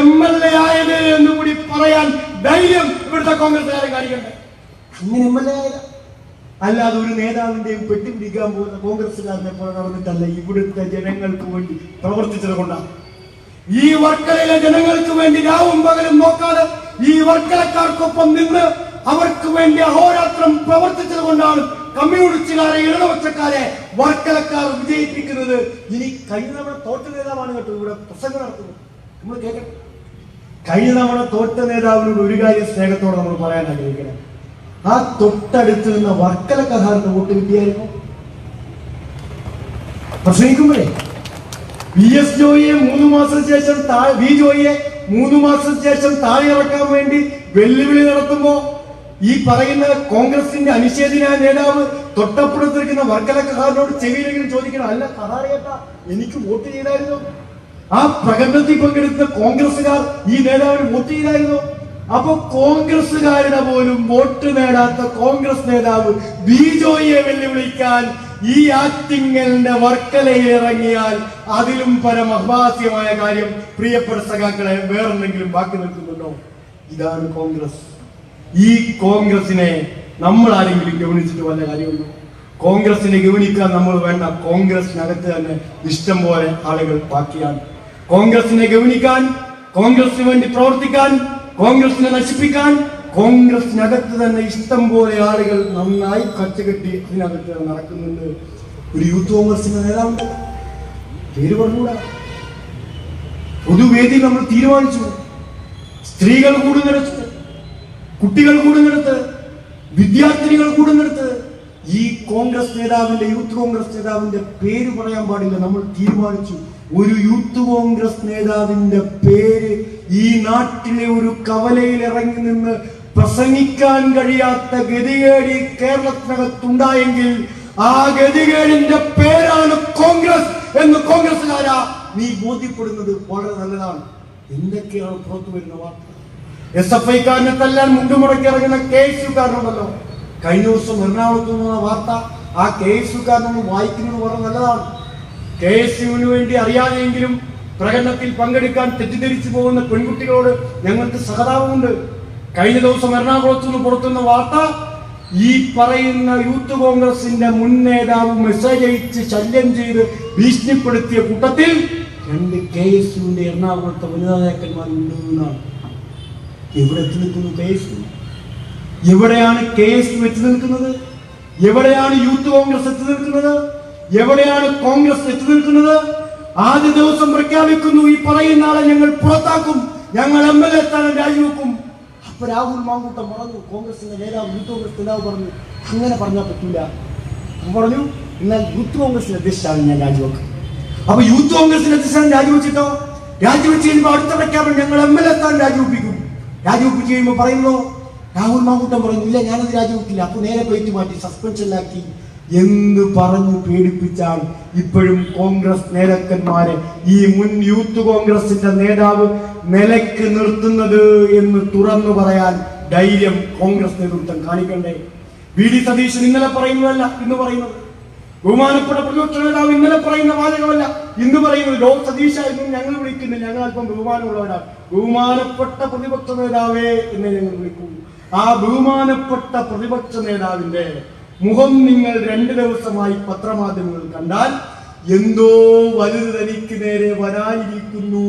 MLA ആയത് എന്ന് കൂടി പറയാൻ ധൈര്യം ഇവിടുത്തെ കോൺഗ്രസുകാരെ കാണിക്കണ്ടേ? അങ്ങനെ MLA ആയത് അല്ലാതെ ഒരു നേതാവിന്റെയും പെട്ടിപിടിക്കാൻ പോകുന്ന കോൺഗ്രസുകാരനെ പോലെ നടന്നിട്ടല്ല. ഇവിടുത്തെ ജനങ്ങൾക്ക് വേണ്ടി പ്രവർത്തിച്ചത് കൊണ്ടാണ്. ഈ വർക്കലയിലെ ജനങ്ങൾക്ക് വേണ്ടി രാവും പകലും നോക്കാതെ ഈ വർക്കലക്കാർക്കൊപ്പം നിന്ന് അവർക്ക് വേണ്ടി അഹോരാത്രം പ്രവർത്തിച്ചത് കൊണ്ടാണ് കമ്മ്യൂണിസ്റ്റുകാരെ, ഇടതുപക്ഷക്കാരെ വർക്കലക്കാർ വിജയിപ്പിക്കുന്നത്. ഇനി കഴിഞ്ഞ തവണ തോറ്റ നേതാവാണ് കേട്ടോ ഇവിടെ പ്രസംഗം നടത്തുന്നത്. നമ്മൾ കേൾക്കണം. കഴിഞ്ഞ തവണ തോറ്റ നേതാവിനോട് ഒരു കാര്യം സ്നേഹത്തോടെ നമ്മൾ പറയാൻ ആഗ്രഹിക്കണം. ആ തൊട്ടടുത്ത് നിന്ന് വർക്കലക്കാരുടെ വോട്ട് കിട്ടിയായിരുന്നു. പ്രസംഗിക്കുമ്പോഴേ VS ജോയിയെ 3 മാസം ശേഷം വി ജോയിയെ 3 മാസം ശേഷം താഴെ ഇറക്കാൻ വേണ്ടി വെല്ലുവിളി നടത്തുമ്പോ ഈ പറയുന്ന കോൺഗ്രസിന്റെ അനിഷേധിനായ നേതാവ് തൊട്ടപ്പുറത്തിരിക്കുന്ന വർക്കലക്കാരനോട് ചെവിയിലെങ്കിലും ചോദിക്കണം, അല്ല കഥാറിയേട്ടാ എനിക്ക് വോട്ട് ചെയ്തായിരുന്നു? ആ പ്രകടനത്തിൽ പങ്കെടുത്ത കോൺഗ്രസുകാർ ഈ നേതാവിന് വോട്ട് ചെയ്തായിരുന്നു? അപ്പൊ കോൺഗ്രസുകാരുടെ പോലും വോട്ട് നേടാത്ത കോൺഗ്രസ് നേതാവ് വി ജോയിയെ വെല്ലുവിളിക്കാൻ ഈ ആറ്റിങ്ങലിന്റെ വർക്കലയിൽ ഇറങ്ങിയാൽ അതിലും പരമഹാസ്യമായ കാര്യം പ്രിയപ്പെട്ട സഖാക്കളെ വേറെന്തെങ്കിലും ബാക്കി നിൽക്കുന്നുണ്ടോ? ഇതാണ് കോൺഗ്രസ്. ഈ കോൺഗ്രസിനെ നമ്മൾ ആരെങ്കിലും ഗവനിച്ചിട്ട് വല്ല കാര്യമുണ്ടോ? കോൺഗ്രസിനെ ഗവനിക്കാൻ നമ്മൾ വേണ്ട. കോൺഗ്രസിനകത്ത് തന്നെ ഇഷ്ടം പോലെ ആളുകൾ ബാക്കിയാണ്. കോൺഗ്രസിനെ ഗവനിക്കാൻ, കോൺഗ്രസിന് വേണ്ടി പ്രവർത്തിക്കാൻ, കോൺഗ്രസിനെ നശിപ്പിക്കാൻ കോൺഗ്രസിനകത്ത് തന്നെ ഇഷ്ടം പോലെ ആളുകൾ നന്നായി കച്ചുകെട്ടി അതിനകത്ത് നടക്കുന്നുണ്ട്. ഒരു യൂത്ത് കോൺഗ്രസിന്റെ നേതാവുണ്ട്, പേര് പറഞ്ഞുകൂടാ. പൊതുവേദി നമ്മൾ തീരുമാനിച്ചു, സ്ത്രീകൾ കൂടുന്നിടത്ത്, കുട്ടികൾ കൂടുന്നിടത്ത്, വിദ്യാർത്ഥിനികൾ കൂടുന്നിടത്ത് ഈ കോൺഗ്രസ് നേതാവിന്റെ, യൂത്ത് കോൺഗ്രസ് നേതാവിന്റെ പേര് പറയാൻ പാടില്ല. നമ്മൾ തീരുമാനിച്ചു, ഒരു യൂത്ത് കോൺഗ്രസ് നേതാവിന്റെ പേര് ഈ നാട്ടിലെ ഒരു കവലയിൽ ഇറങ്ങി നിന്ന് പ്രസംഗിക്കാൻ കഴിയാത്ത ഗതികേട് ഈ കേരളത്തിനകത്തുണ്ടായെങ്കിൽ ആ ഗതികേടിന്റെ പേരാണ് കോൺഗ്രസ് എന്ന് കോൺഗ്രസ്സുകാരാ നീ ബോധ്യപ്പെടുന്നത് വളരെ നല്ലതാണ്. എന്തൊക്കെയാണ് പുറത്തു വരുന്ന വാർത്ത? SFI-കാരനെ തല്ലാൻ മുണ്ടുമുടക്കി ഇറങ്ങുന്ന KSU-കാരനുണ്ടല്ലോ. കഴിഞ്ഞ ദിവസം എറണാകുളത്ത് നിന്ന വാർത്ത, ആ KSU-കാരനൊന്ന് വായിക്കുന്നത് വളരെ നല്ലതാണ്. KSU-വിന് വേണ്ടി അറിയാതെയെങ്കിലും പ്രകടനത്തിൽ പങ്കെടുക്കാൻ തെറ്റിദ്ധരിച്ചു പോകുന്ന പെൺകുട്ടികളോട് ഞങ്ങൾക്ക് സഹതാപമുണ്ട്. കഴിഞ്ഞ ദിവസം എറണാകുളത്ത് നിന്ന് പുറത്തുന്ന വാർത്ത, ഈ പറയുന്ന യൂത്ത് കോൺഗ്രസിന്റെ മുൻ നേതാവ് മെസ്സേജ് അയച്ച് ശല്യം ചെയ്ത് ഭീഷണിപ്പെടുത്തിയ കൂട്ടത്തിൽ 2 KSU-വിന്റെ എറണാകുളത്തെ വനിതാ നേതാക്കന്മാരുണ്ട് എന്നാണ്. എവിടെ എത്തി നിൽക്കുന്നു KSU? എവിടെയാണ് KSU എത്തി നിൽക്കുന്നത്? എവിടെയാണ് യൂത്ത് കോൺഗ്രസ് എത്തി നിൽക്കുന്നത്? എവിടെയാണ് കോൺഗ്രസ് എത്തി നിൽക്കുന്നത്? ആദ്യ ദിവസം പ്രഖ്യാപിക്കുന്നു, ഈ പറയുന്ന ആളെ ഞങ്ങൾ പുറത്താക്കും, ഞങ്ങൾ MLA സ്ഥാനം രാജിവെക്കും. അപ്പൊ രാഹുൽ മാങ്കൂട്ടം പറഞ്ഞു, കോൺഗ്രസിന്റെ നേതാവ്, യൂത്ത് കോൺഗ്രസ് നേതാവ് പറഞ്ഞു, അങ്ങനെ പറഞ്ഞാൽ പറ്റൂല. പറഞ്ഞു, എന്നാൽ യൂത്ത് കോൺഗ്രസിന്റെ അധ്യക്ഷനാണ് ഞാൻ രാജിവെക്കും. അപ്പൊ യൂത്ത് കോൺഗ്രസിന്റെ അധ്യക്ഷനാണ് രാജിവെച്ചിട്ടോ? രാജിവെച്ച് കഴിയുമ്പോൾ അടുത്ത പ്രഖ്യാപനം, ഞങ്ങൾ MLA സ്ഥാനം രാജിവെപ്പിക്കും. രാജിവെപ്പിച്ച് കഴിയുമ്പോൾ പറയുന്നു, രാഹുൽ മാങ്കൂട്ടം പറഞ്ഞു, ഇല്ല ഞാനത് രാജിവെക്കില്ല. അപ്പൊ നേരെ പ്ലേറ്റ് മാറ്റി സസ്പെൻഷനിലാക്കി എന്ന് പറഞ്ഞു പേടിപ്പിച്ചാൽ ഇപ്പോഴും കോൺഗ്രസ് നേതാക്കന്മാരെ ഈ മുൻ യൂത്ത് കോൺഗ്രസിന്റെ നേതാവ് നിലയ്ക്ക് നിർത്തുന്നത് എന്ന് തുറന്നു പറയാൻ ധൈര്യം കോൺഗ്രസ് നേതൃത്വം കാണിക്കണ്ടേ? VD സതീശൻ ഇന്നലെ പറയുന്നതല്ല ഇന്ന് പറയുന്നത്. ബഹുമാനപ്പെട്ട പ്രതിപക്ഷ നേതാവ് ഇന്നലെ പറയുന്ന വാചകമല്ല ഇന്ന് പറയുന്നത്. സതീശ എന്നും ഞങ്ങൾ വിളിക്കുന്നില്ല, ഞങ്ങൾ അല്പം ബഹുമാനമുള്ളവരാണ്. ബഹുമാനപ്പെട്ട പ്രതിപക്ഷ നേതാവേ എന്ന് ഞങ്ങൾ വിളിക്കുന്നു. ആ ബഹുമാനപ്പെട്ട പ്രതിപക്ഷ നേതാവിന്റെ മുഖം നിങ്ങൾ 2 ദിവസമായി പത്രമാധ്യമങ്ങൾ കണ്ടാൽ എന്തോ വലുത് തനിക്ക് നേരെ വരാനിരിക്കുന്നു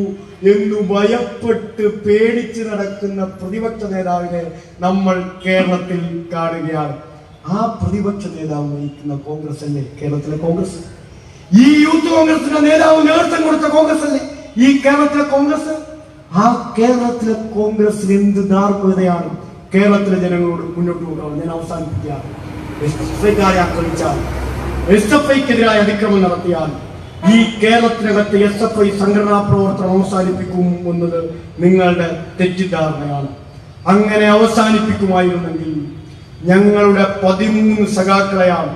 എന്ന് ഭയപ്പെട്ട് പേടിച്ച് നടക്കുന്ന പ്രതിപക്ഷ നേതാവിനെ നമ്മൾ കേരളത്തിൽ കാണുകയാണ്. ആ പ്രതിപക്ഷ നേതാവ് നയിക്കുന്ന കോൺഗ്രസ് അല്ലേ കേരളത്തിലെ കോൺഗ്രസ്? ഈ യൂത്ത് കോൺഗ്രസിന്റെ നേതാവ് നേതൃത്വം കൊടുത്ത കോൺഗ്രസ് അല്ലേ ഈ കേരളത്തിലെ കോൺഗ്രസ്? ആ കേരളത്തിലെ കോൺഗ്രസിന് എന്ത് ധാർമ്മികതയാണ് കേരളത്തിലെ ജനങ്ങളോട് മുന്നോട്ട് കൊണ്ടുപോകുന്നത്? ഞാൻ അവസാനിപ്പിക്കുകയാണ്. SFI-ക്കാരെ ആക്രമിച്ചാൽ, SFI-ക്കെതിരായ അതിക്രമം നടത്തിയാൽ ഈ കേരളത്തിനകത്ത് SFI സംഘടനാ പ്രവർത്തനം അവസാനിപ്പിക്കും എന്നത് നിങ്ങളുടെ തെറ്റിദ്ധാരണയാണ്. അങ്ങനെ അവസാനിപ്പിക്കുമായിരുന്നെങ്കിൽ ഞങ്ങളുടെ 13 സഖാക്കളെയാണ്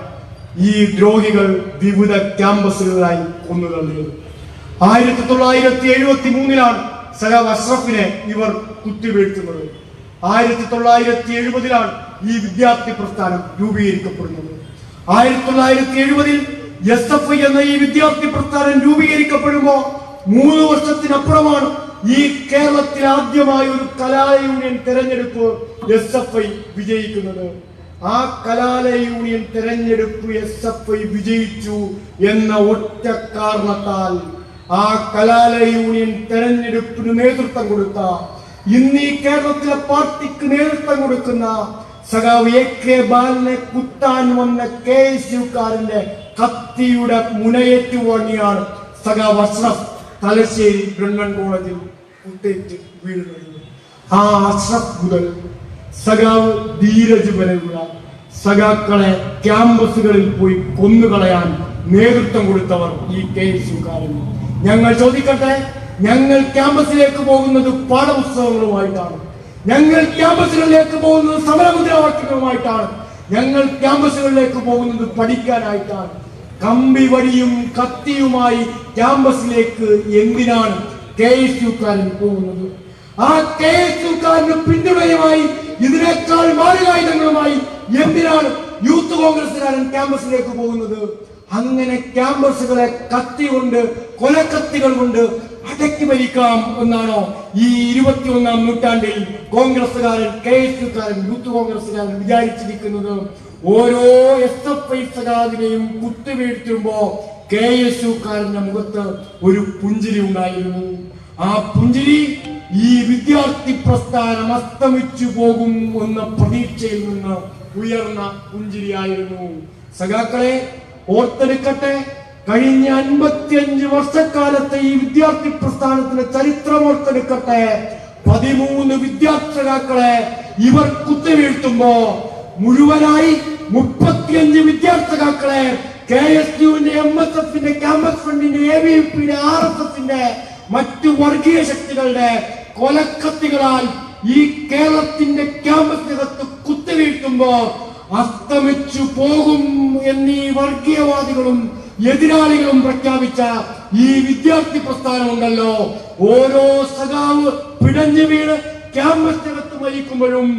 ഈ ദ്രോഹികൾ വിവിധ ക്യാമ്പസുകളിലായി കൊന്നുതള്ളിയത്. 1973-ലാണ് സഖാവ് അഷ്റഫിനെ ഇവർ കുത്തിവീഴ്ത്തുന്നത്. 1970-ലാണ് ഈ വിദ്യാർത്ഥി പ്രസ്ഥാനം രൂപീകരിക്കപ്പെടുന്നത്. 1970-ൽ SFI എന്ന ഈ വിദ്യാർത്ഥി പ്രസ്ഥാനം രൂപീകരിക്കപ്പെടുമ്പോൾ 3 വർഷത്തിനപ്പുറമാണ് ഈ കേരളത്തിൽ ആദ്യമായി ഒരു കലാലയ യൂണിയൻ തെരഞ്ഞെടുപ്പ് SFI വിജയിക്കുന്നത്. ആ കലാലയ യൂണിയൻ തെരഞ്ഞെടുപ്പ് SFI വിജയിച്ചു എന്ന ഒറ്റ കാരണത്താൽ ആ കലാലയ യൂണിയൻ തെരഞ്ഞെടുപ്പിന് നേതൃത്വം കൊടുത്ത, ഇന്ന് ഈ കേരളത്തിലെ പാർട്ടിക്ക് നേതൃത്വം കൊടുക്കുന്ന സഖാവ് AK ബാലനെ കുത്താൻ വന്ന KSU-കാരന്റെ കത്തിയുടെ മുനയേറ്റു വാങ്ങിയാണ് സഖാവ് അഷ്റഫ് തലശ്ശേരി ഗവൺമെന്റ് കോളേജിൽ കുത്തേറ്റ് വീഴുന്നത്. ആ അഷ്റഫ് മുതൽ സഖാവ് ധീരജ് വരെയുള്ള സഖാക്കളെ ക്യാമ്പസുകളിൽ പോയി കൊന്നുകളയാൻ നേതൃത്വം കൊടുത്തവർ ഈ KSU-കാരൻ. ഞങ്ങൾ ചോദിക്കട്ടെ, ഞങ്ങൾ ക്യാമ്പസിലേക്ക് പോകുന്നത് പാഠപുസ്തകങ്ങളുമായിട്ടാണ്. ഞങ്ങൾ ക്യാമ്പസുകളിലേക്ക് പോകുന്നത് സമരമുദ്രാവാക്യങ്ങളുമായിട്ടാണ്. ഞങ്ങൾ ക്യാമ്പസുകളിലേക്ക് പോകുന്നത് പഠിക്കാനായിട്ടാണ്. കമ്പി വടിയും കത്തിയുമായി ക്യാമ്പസിലേക്ക് എന്തിനാണ് KSU-കാരൻ പോകുന്നത്? ആ KSU-കാരന് പിന്തുണയുമായി ഇതിനേക്കാൾ മാരകായുധങ്ങളുമായി എന്തിനാണ് യൂത്ത് കോൺഗ്രസ്സുകാരൻ ക്യാമ്പസിലേക്ക് പോകുന്നത്? അങ്ങനെ ക്യാമ്പസുകളെ കത്തി കൊണ്ട്, കൊലക്കത്തികൾ കൊണ്ട് അടക്കി ഭരിക്കാം എന്നാണോ ഈ 21-ാം നൂറ്റാണ്ടിൽ കോൺഗ്രസുകാരൻ, KSUക്കാരൻ, യൂത്ത് കോൺഗ്രസുകാരൻ വിചാരിച്ചിരിക്കുന്നത്? ഓരോ SFI സഖാവിനെയും കുത്തുവീഴ്ത്തുമ്പോ KSUക്കാരന്റെ മുഖത്ത് ഒരു പുഞ്ചിരി ഉണ്ടായിരുന്നു. ആ പുഞ്ചിരി ഈ വിദ്യാർത്ഥി പ്രസ്ഥാനം അസ്തമിച്ചു പോകും എന്ന പ്രതീക്ഷയിൽ നിന്ന് ഉയർന്ന പുഞ്ചിരിയായിരുന്നു. സഖാക്കളെ, ഓർത്തെടുക്കട്ടെ, കഴിഞ്ഞ 55 വർഷക്കാലത്തെ ഈ വിദ്യാർത്ഥി പ്രസ്ഥാനത്തിന്റെ ചരിത്രം ഓർത്തെടുക്കട്ടെ. 13 വിദ്യാർത്ഥി സഖാക്കളെ ഇവർ കുത്തിവീഴ്ത്തുമ്പോ മുഴുവനായി 35 വിദ്യാർത്ഥി സഖാക്കളെ KSUവിന്റെ, MSFന്റെ, ക്യാമ്പസ് ഫ്രണ്ടിന്റെ, ABVPയുടെ, RSSന്റെ മറ്റു വർഗീയ ശക്തികളുടെ കൊലക്കത്തികളാൽ ഈ കേരളത്തിന്റെ ക്യാമ്പസിനകത്ത് കുത്തിവീഴ്ത്തുമ്പോ അസ്തമിച്ചു പോകും എന്നീ വർഗീയവാദികളും എതിരാളികളും പ്രഖ്യാപിച്ച ഈ വിദ്യാർത്ഥി പ്രസ്ഥാനം ഉണ്ടല്ലോ, ഓരോ സഖാവ് പിടഞ്ഞു വീണ് ക്യാമ്പസിനകത്ത് മരിക്കുമ്പോഴും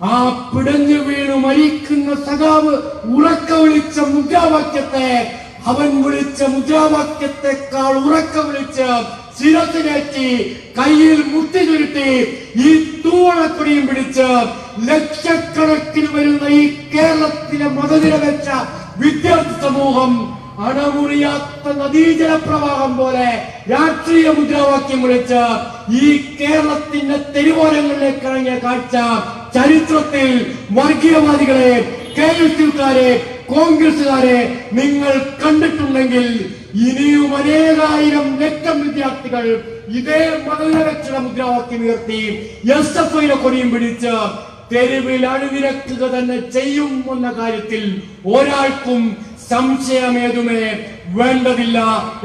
ആ പിടഞ്ഞു വീണ് മരിക്കുന്ന സഖാവ് ഉറക്ക വിളിച്ച മുദ്രാവാക്യത്തെ, അവൻ വിളിച്ച മുദ്രാവാക്യത്തെക്കാൾ ഉറക്ക വിളിച്ച് ശിരസിലേറ്റി കയ്യിൽ മുട്ടി ചുരുട്ടി ഈ തൂവണക്കൊടിയും പിടിച്ച് ലക്ഷക്കണക്കിന് വരുന്ന ഈ കേരളത്തിലെ മതനിരപേക്ഷ വിദ്യാർത്ഥി സമൂഹം അണമുറിയാത്ത നദീജല പ്രവാഹം പോലെ രാഷ്ട്രീയ മുദ്രാവാക്യം വിളിച്ച് ഈ കേരളത്തിന്റെ തെരുവോരങ്ങളിലേക്ക് ഇറങ്ങിയ കാഴ്ച ചരിത്രത്തിൽ വർഗീയവാദികളെ, KSUക്കാരെ, കോൺഗ്രസുകാരെ നിങ്ങൾ കണ്ടിട്ടുണ്ടെങ്കിൽ ഇനിയും അനേകായിരം ലക്ഷം വിദ്യാർത്ഥികൾ ഇതേ മതനിരപേക്ഷ മുദ്രാവാക്യം ഉയർത്തി SFIയുടെ കൊടിയും പിടിച്ച് തെരുവിൽ അണിനിരക്കുക തന്നെ ചെയ്യും എന്ന കാര്യത്തിൽ ഒരാൾക്കും സംശയമേതുമേ വേണ്ടതില്ല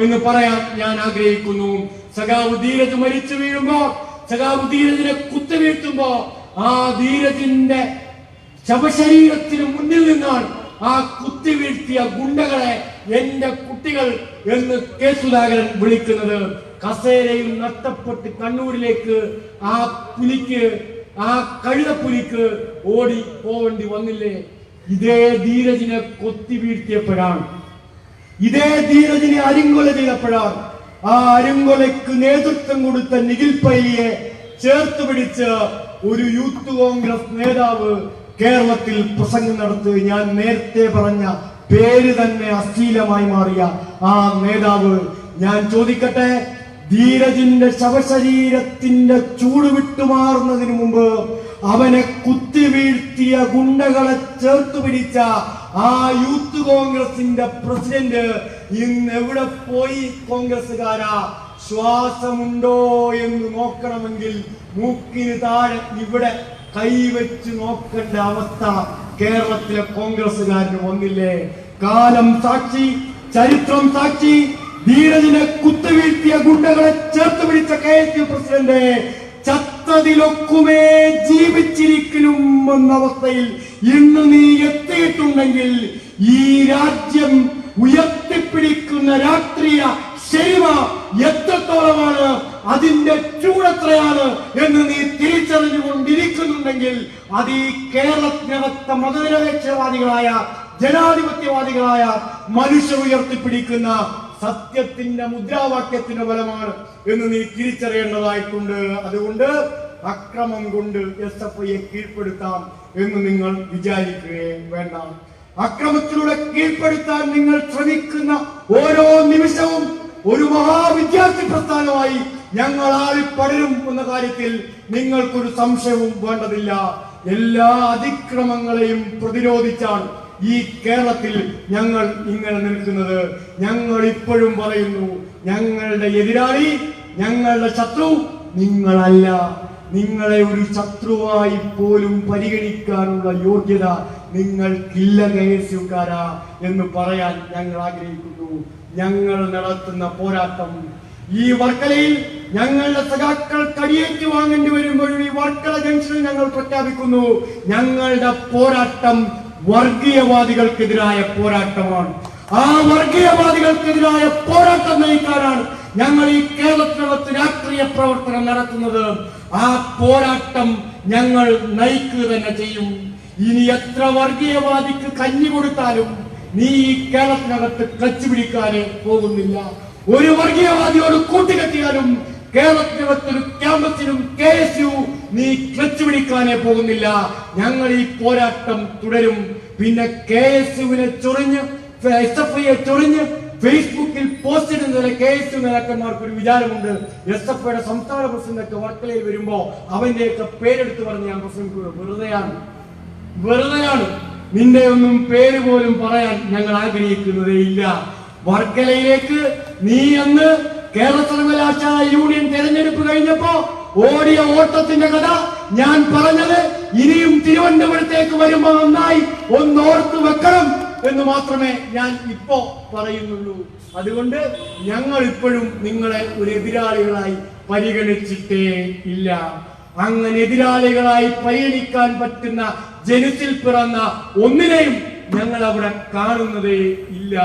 എന്ന് പറയാൻ ഞാൻ ആഗ്രഹിക്കുന്നു. സഖാവ് ധീരജ് മരിച്ചു വീഴുമ്പോ, സഖാവ് ധീരജിനെ കുത്തുവീഴ്ത്തുമ്പോ ആ ധീരജിന്റെ ശവശരീരത്തിന് മുന്നിൽ നിന്നാണ് ആ കുത്തിവീഴ്ത്തിയ ഗുണ്ടകളെ എന്റെ കുട്ടികൾ എന്ന് കെ. സുധാകരൻ വിളിക്കുന്നത്. കസേരയിൽ നഷ്ടപ്പെട്ട് കണ്ണൂരിലേക്ക് ആ പുലിക്ക്, ആ കഴുതപ്പുലിക്ക് ഓടി പോവേണ്ടി വന്നില്ലേ? ഇതേ ധീരജിനെ കൊത്തി വീഴ്ത്തിയപ്പോഴാണ്, ഇതേ ധീരജിനെ അരിങ്കൊല ചെയ്തപ്പോഴാണ് ആ അരിങ്കൊലയ്ക്ക് നേതൃത്വം കൊടുത്ത നിഖിൽ പൈലിയെ ചേർത്ത് പിടിച്ച് ഒരു യൂത്ത് കോൺഗ്രസ് നേതാവ് കേരളത്തിൽ പ്രസംഗം നടത്തി. ഞാൻ നേരത്തെ പറഞ്ഞ പേര് തന്നെ അശ്ലീലമായി മാറിയ ആ നേതാവ്. ഞാൻ ചോദിക്കട്ടെ, ധീരജിന്റെ ശവശരീരത്തിന്റെ ചൂട് വിട്ടുമാറുന്നതിന് മുമ്പ് അവനെ കുത്തിവീഴ്ത്തിയ ഗുണ്ടകളെ ചേർത്ത് പിടിച്ച ആ യൂത്ത് കോൺഗ്രസിന്റെ പ്രസിഡന്റ് ഇന്ന് എവിടെ പോയി? കോൺഗ്രസുകാരാ, ശ്വാസമുണ്ടോ എന്ന് നോക്കണമെങ്കിൽ മൂക്കിന് താഴെ ഇവിടെ കൈവച്ച് നോക്കേണ്ട അവസ്ഥ കേരളത്തിലെ കോൺഗ്രസുകാരന് വന്നില്ലേ? കാലം സാക്ഷി, ചരിത്രം സാക്ഷി. ധീരജിനെ കുത്തുവീഴ്ത്തിയ ഗുണ്ടകളെ ചേർത്ത് പിടിച്ച KSU പ്രസിഡന്റ് ചത്തതിലൊക്കുമേ ജീവിച്ചിരിക്കലും എന്ന അവസ്ഥയിൽ ഇന്ന് നീ എത്തിയിട്ടുണ്ടെങ്കിൽ ഈ രാജ്യം ഉയർത്തിപ്പിടിക്കുന്ന രാഷ്ട്രീയ ശരിമ എത്രത്തോളമാണ്, അതിന്റെ ചൂടെത്രയാണ് എന്ന് നീ തിരിച്ചറിഞ്ഞുകൊണ്ടിരിക്കുന്നുണ്ടെങ്കിൽ അത് ഈ കേരളത്തിനകത്തെ മതനിരപേക്ഷവാദികളായ, ജനാധിപത്യവാദികളായ മനുഷ്യർ ഉയർത്തിപ്പിടിക്കുന്ന സത്യത്തിന്റെ മുദ്രാവാക്യത്തിന്റെ ഫലമാണ് എന്ന് നീ തിരിച്ചറിയേണ്ടതായിട്ടുണ്ട്. അതുകൊണ്ട് അക്രമം കൊണ്ട് SFIയെ കീഴ്പ്പെടുത്താം എന്ന് നിങ്ങൾ വിചാരിക്കുകയും വേണ്ട. അക്രമത്തിലൂടെ കീഴ്പ്പെടുത്താൻ നിങ്ങൾ ശ്രമിക്കുന്ന ഓരോ നിമിഷവും ഒരു മഹാവിദ്യാർത്ഥി പ്രസ്ഥാനമായി ഞങ്ങൾ പടരും എന്ന കാര്യത്തിൽ നിങ്ങൾക്കൊരു സംശയവും വേണ്ടതില്ല. എല്ലാ അതിക്രമങ്ങളെയും പ്രതിരോധിച്ചാണ് ഈ കേരളത്തിൽ ഞങ്ങൾ ഇങ്ങനെ നിൽക്കുന്നത്. ഞങ്ങൾ ഇപ്പോഴും പറയുന്നു, ഞങ്ങളുടെ എതിരാളി, ഞങ്ങളുടെ ശത്രു നിങ്ങളല്ല. നിങ്ങളെ ഒരു ശത്രുവായി പോലും പരിഗണിക്കാനുള്ള യോഗ്യത നിങ്ങൾക്കില്ല KSUക്കാരാ എന്ന് പറയാൻ ഞങ്ങൾ ആഗ്രഹിക്കുന്നു. ഞങ്ങൾ നടത്തുന്ന പോരാട്ടം ഈ വർക്കലയിൽ ഞങ്ങളുടെ സഖാക്കൾ കടിയേറ്റ് വാങ്ങേണ്ടി വരുമ്പോഴും ഈ വർക്കല ജംഗ്ഷനിൽ ഞങ്ങൾ പ്രഖ്യാപിക്കുന്നു, ഞങ്ങളുടെ പോരാട്ടം വർഗീയവാദികൾക്കെതിരായ പോരാട്ടമാണ്. ആ വർഗീയവാദികൾക്കെതിരായ പോരാട്ടം നയിക്കാനാണ് ഞങ്ങൾ ഈ കേരളത്തിനകത്ത് രാഷ്ട്രീയ പ്രവർത്തനം നടത്തുന്നത്. ആ പോരാട്ടം ഞങ്ങൾ നയിക്കുക തന്നെ ചെയ്യും. ഇനി എത്ര വർഗീയവാദിക്ക് കഞ്ഞി കൊടുത്താലും, നീ ഈ കേരളത്തിനകത്ത് ക്ലച്ച് പിടിക്കാനേ പോകുന്നില്ല. ഒരു വർഗീയവാദിയോട് കൂട്ടുകെട്ടിയാലും കേരളത്തിനകത്തൊരു ക്യാമ്പസിനും KSU നീ ക്ലച്ച് പിടിക്കാനേ പോകുന്നില്ല. ഞങ്ങൾ ഈ പോരാട്ടം തുടരും. പിന്നെ KSUവിനെ ചൊറിഞ്ഞ് SFIയെ ചൊറിഞ്ഞ് ഫേസ്ബുക്കിൽ പോസ്റ്റ് ഇടുന്നതിലെ KSU നേതാക്കന്മാർക്ക് ഒരു വിചാരമുണ്ട്, SFIയുടെ സംസ്ഥാന പ്രസിഡന്റൊക്കെ വർക്കലയിൽ വരുമ്പോ അവന്റെയൊക്കെ പേരെടുത്ത് പറഞ്ഞ് ഞാൻ പ്രസംഗിക്കുന്നത് വെറുതെയാണ്. നിന്റെ ഒന്നും പേര് പോലും പറയാൻ ഞങ്ങൾ ആഗ്രഹിക്കുന്നതേ ഇല്ല. വർക്കലയിലേക്ക് നീ അന്ന് കേരള സർവകലാശാല യൂണിയൻ തെരഞ്ഞെടുപ്പ് കഴിഞ്ഞപ്പോ ഓടിയ ഓട്ടത്തിന്റെ കഥ ഞാൻ പറഞ്ഞത് ഇനിയും തിരുവനന്തപുരത്തേക്ക് വരുമ്പോ നന്നായി ഒന്നോർത്ത് വെക്കണം എന്ന് മാത്രമേ ഞാൻ ഇപ്പോ പറയുന്നുള്ളൂ. അതുകൊണ്ട് ഞങ്ങൾ ഇപ്പോഴും നിങ്ങളെ ഒരു എതിരാളികളായി പരിഗണിച്ചിട്ടേ ഇല്ല. അങ്ങനെ എതിരാളികളായി പരിഗണിക്കാൻ പറ്റുന്ന ജനത്തിൽ പിറന്ന ഒന്നിനെയും ഞങ്ങൾ അവിടെ കാണുന്നതേ ഇല്ല.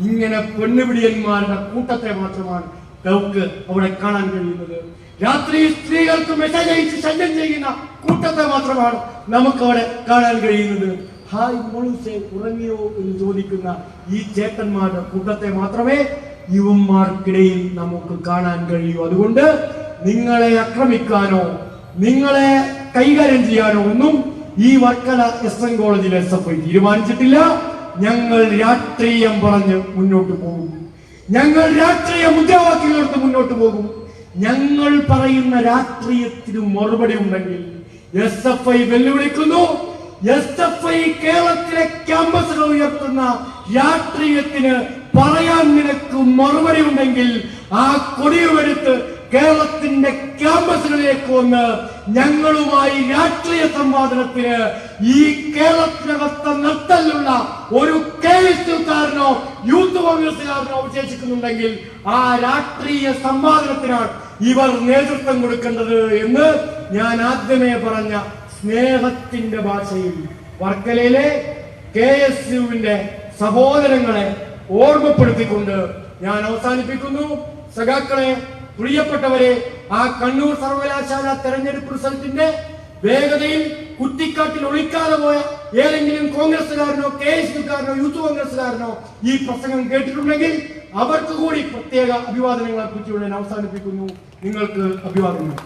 ഇങ്ങനെ പെണ്ണുപിടിയന്മാരുടെ കൂട്ടത്തെ മാത്രമാണ് നമുക്ക് അവിടെ കാണാൻ കഴിയുന്നത്. രാത്രി സ്ത്രീകൾക്ക് മെസ്സേജ് അയച്ച് ശല്യം ചെയ്യുന്ന കൂട്ടത്തെ മാത്രമാണ് നമുക്ക് അവിടെ കാണാൻ കഴിയുന്നത്. ഹായ് മോളൂസെ ഉറങ്ങിയോ എന്ന് ചോദിക്കുന്ന ഈ ചേട്ടന്മാരുടെ കൂട്ടത്തെ മാത്രമേ യുവന്മാർക്കിടയിൽ നമുക്ക് കാണാൻ കഴിയൂ. അതുകൊണ്ട് നിങ്ങളെ ആക്രമിക്കാനോ നിങ്ങളെ കൈകാര്യം ചെയ്യാനോ ഒന്നും ഈ വർക്കല SN കോളേജിലെ SFI തീരുമാനിച്ചിട്ടില്ല. ഞങ്ങൾ രാഷ്ട്രീയം പറഞ്ഞ് മുന്നോട്ട് പോകും. ഞങ്ങൾ രാഷ്ട്രീയ മുദ്രാവാക്യങ്ങളെടുത്ത് മുന്നോട്ട് പോകും. ഞങ്ങൾ പറയുന്ന രാഷ്ട്രീയത്തിന് മറുപടി ഉണ്ടെങ്കിൽ SFI വെല്ലുവിളിക്കുന്നു. SFI കേരളത്തിലെ ക്യാമ്പസുകൾ ഉയർത്തുന്ന രാഷ്ട്രീയത്തിന് പറയാൻ നിനക്ക് മറുപടി ഉണ്ടെങ്കിൽ ആ കൊടിയുമെടുത്ത് കേരളത്തിന്റെ ക്യാമ്പസുകളിലേക്ക് വന്ന് ഞങ്ങളുമായി രാഷ്ട്രീയ സംവാദനത്തിന് ഈ കേരളത്തിനകത്ത് നട്ടലുള്ള ഒരു KSUക്കാരനോ യൂത്ത് കോൺഗ്രസുകാരനോ അവശേഷിക്കുന്നുണ്ടെങ്കിൽ ആ രാഷ്ട്രീയ സംവാദനത്തിനാണ് ഇവർ നേതൃത്വം കൊടുക്കേണ്ടത് എന്ന് ഞാൻ ആദ്യമേ പറഞ്ഞ സ്നേഹത്തിന്റെ ഭാഷയിൽ വർക്കലയിലെ KSUവിന്റെ സഹോദരങ്ങളെ ഓർമ്മപ്പെടുത്തിക്കൊണ്ട് ഞാൻ അവസാനിപ്പിക്കുന്നു. സഖാക്കളെ, പ്രിയപ്പെട്ടവരെ, ആ കണ്ണൂർ സർവകലാശാല തെരഞ്ഞെടുപ്പ് റിസൾട്ടിന്റെ വേഗതയിൽ കുറ്റിക്കാട്ടിൽ ഒളിക്കാതെ പോയ ഏതെങ്കിലും കോൺഗ്രസുകാരനോ KSUക്കാരനോ യൂത്ത് കോൺഗ്രസുകാരനോ ഈ പ്രസംഗം കേട്ടിട്ടുണ്ടെങ്കിൽ അവർക്ക് കൂടി പ്രത്യേക അഭിവാദനങ്ങൾ അർപ്പിച്ചുകൊണ്ട് ഞാൻ അവസാനിപ്പിക്കുന്നു. നിങ്ങൾക്ക് അഭിവാദനങ്ങൾ.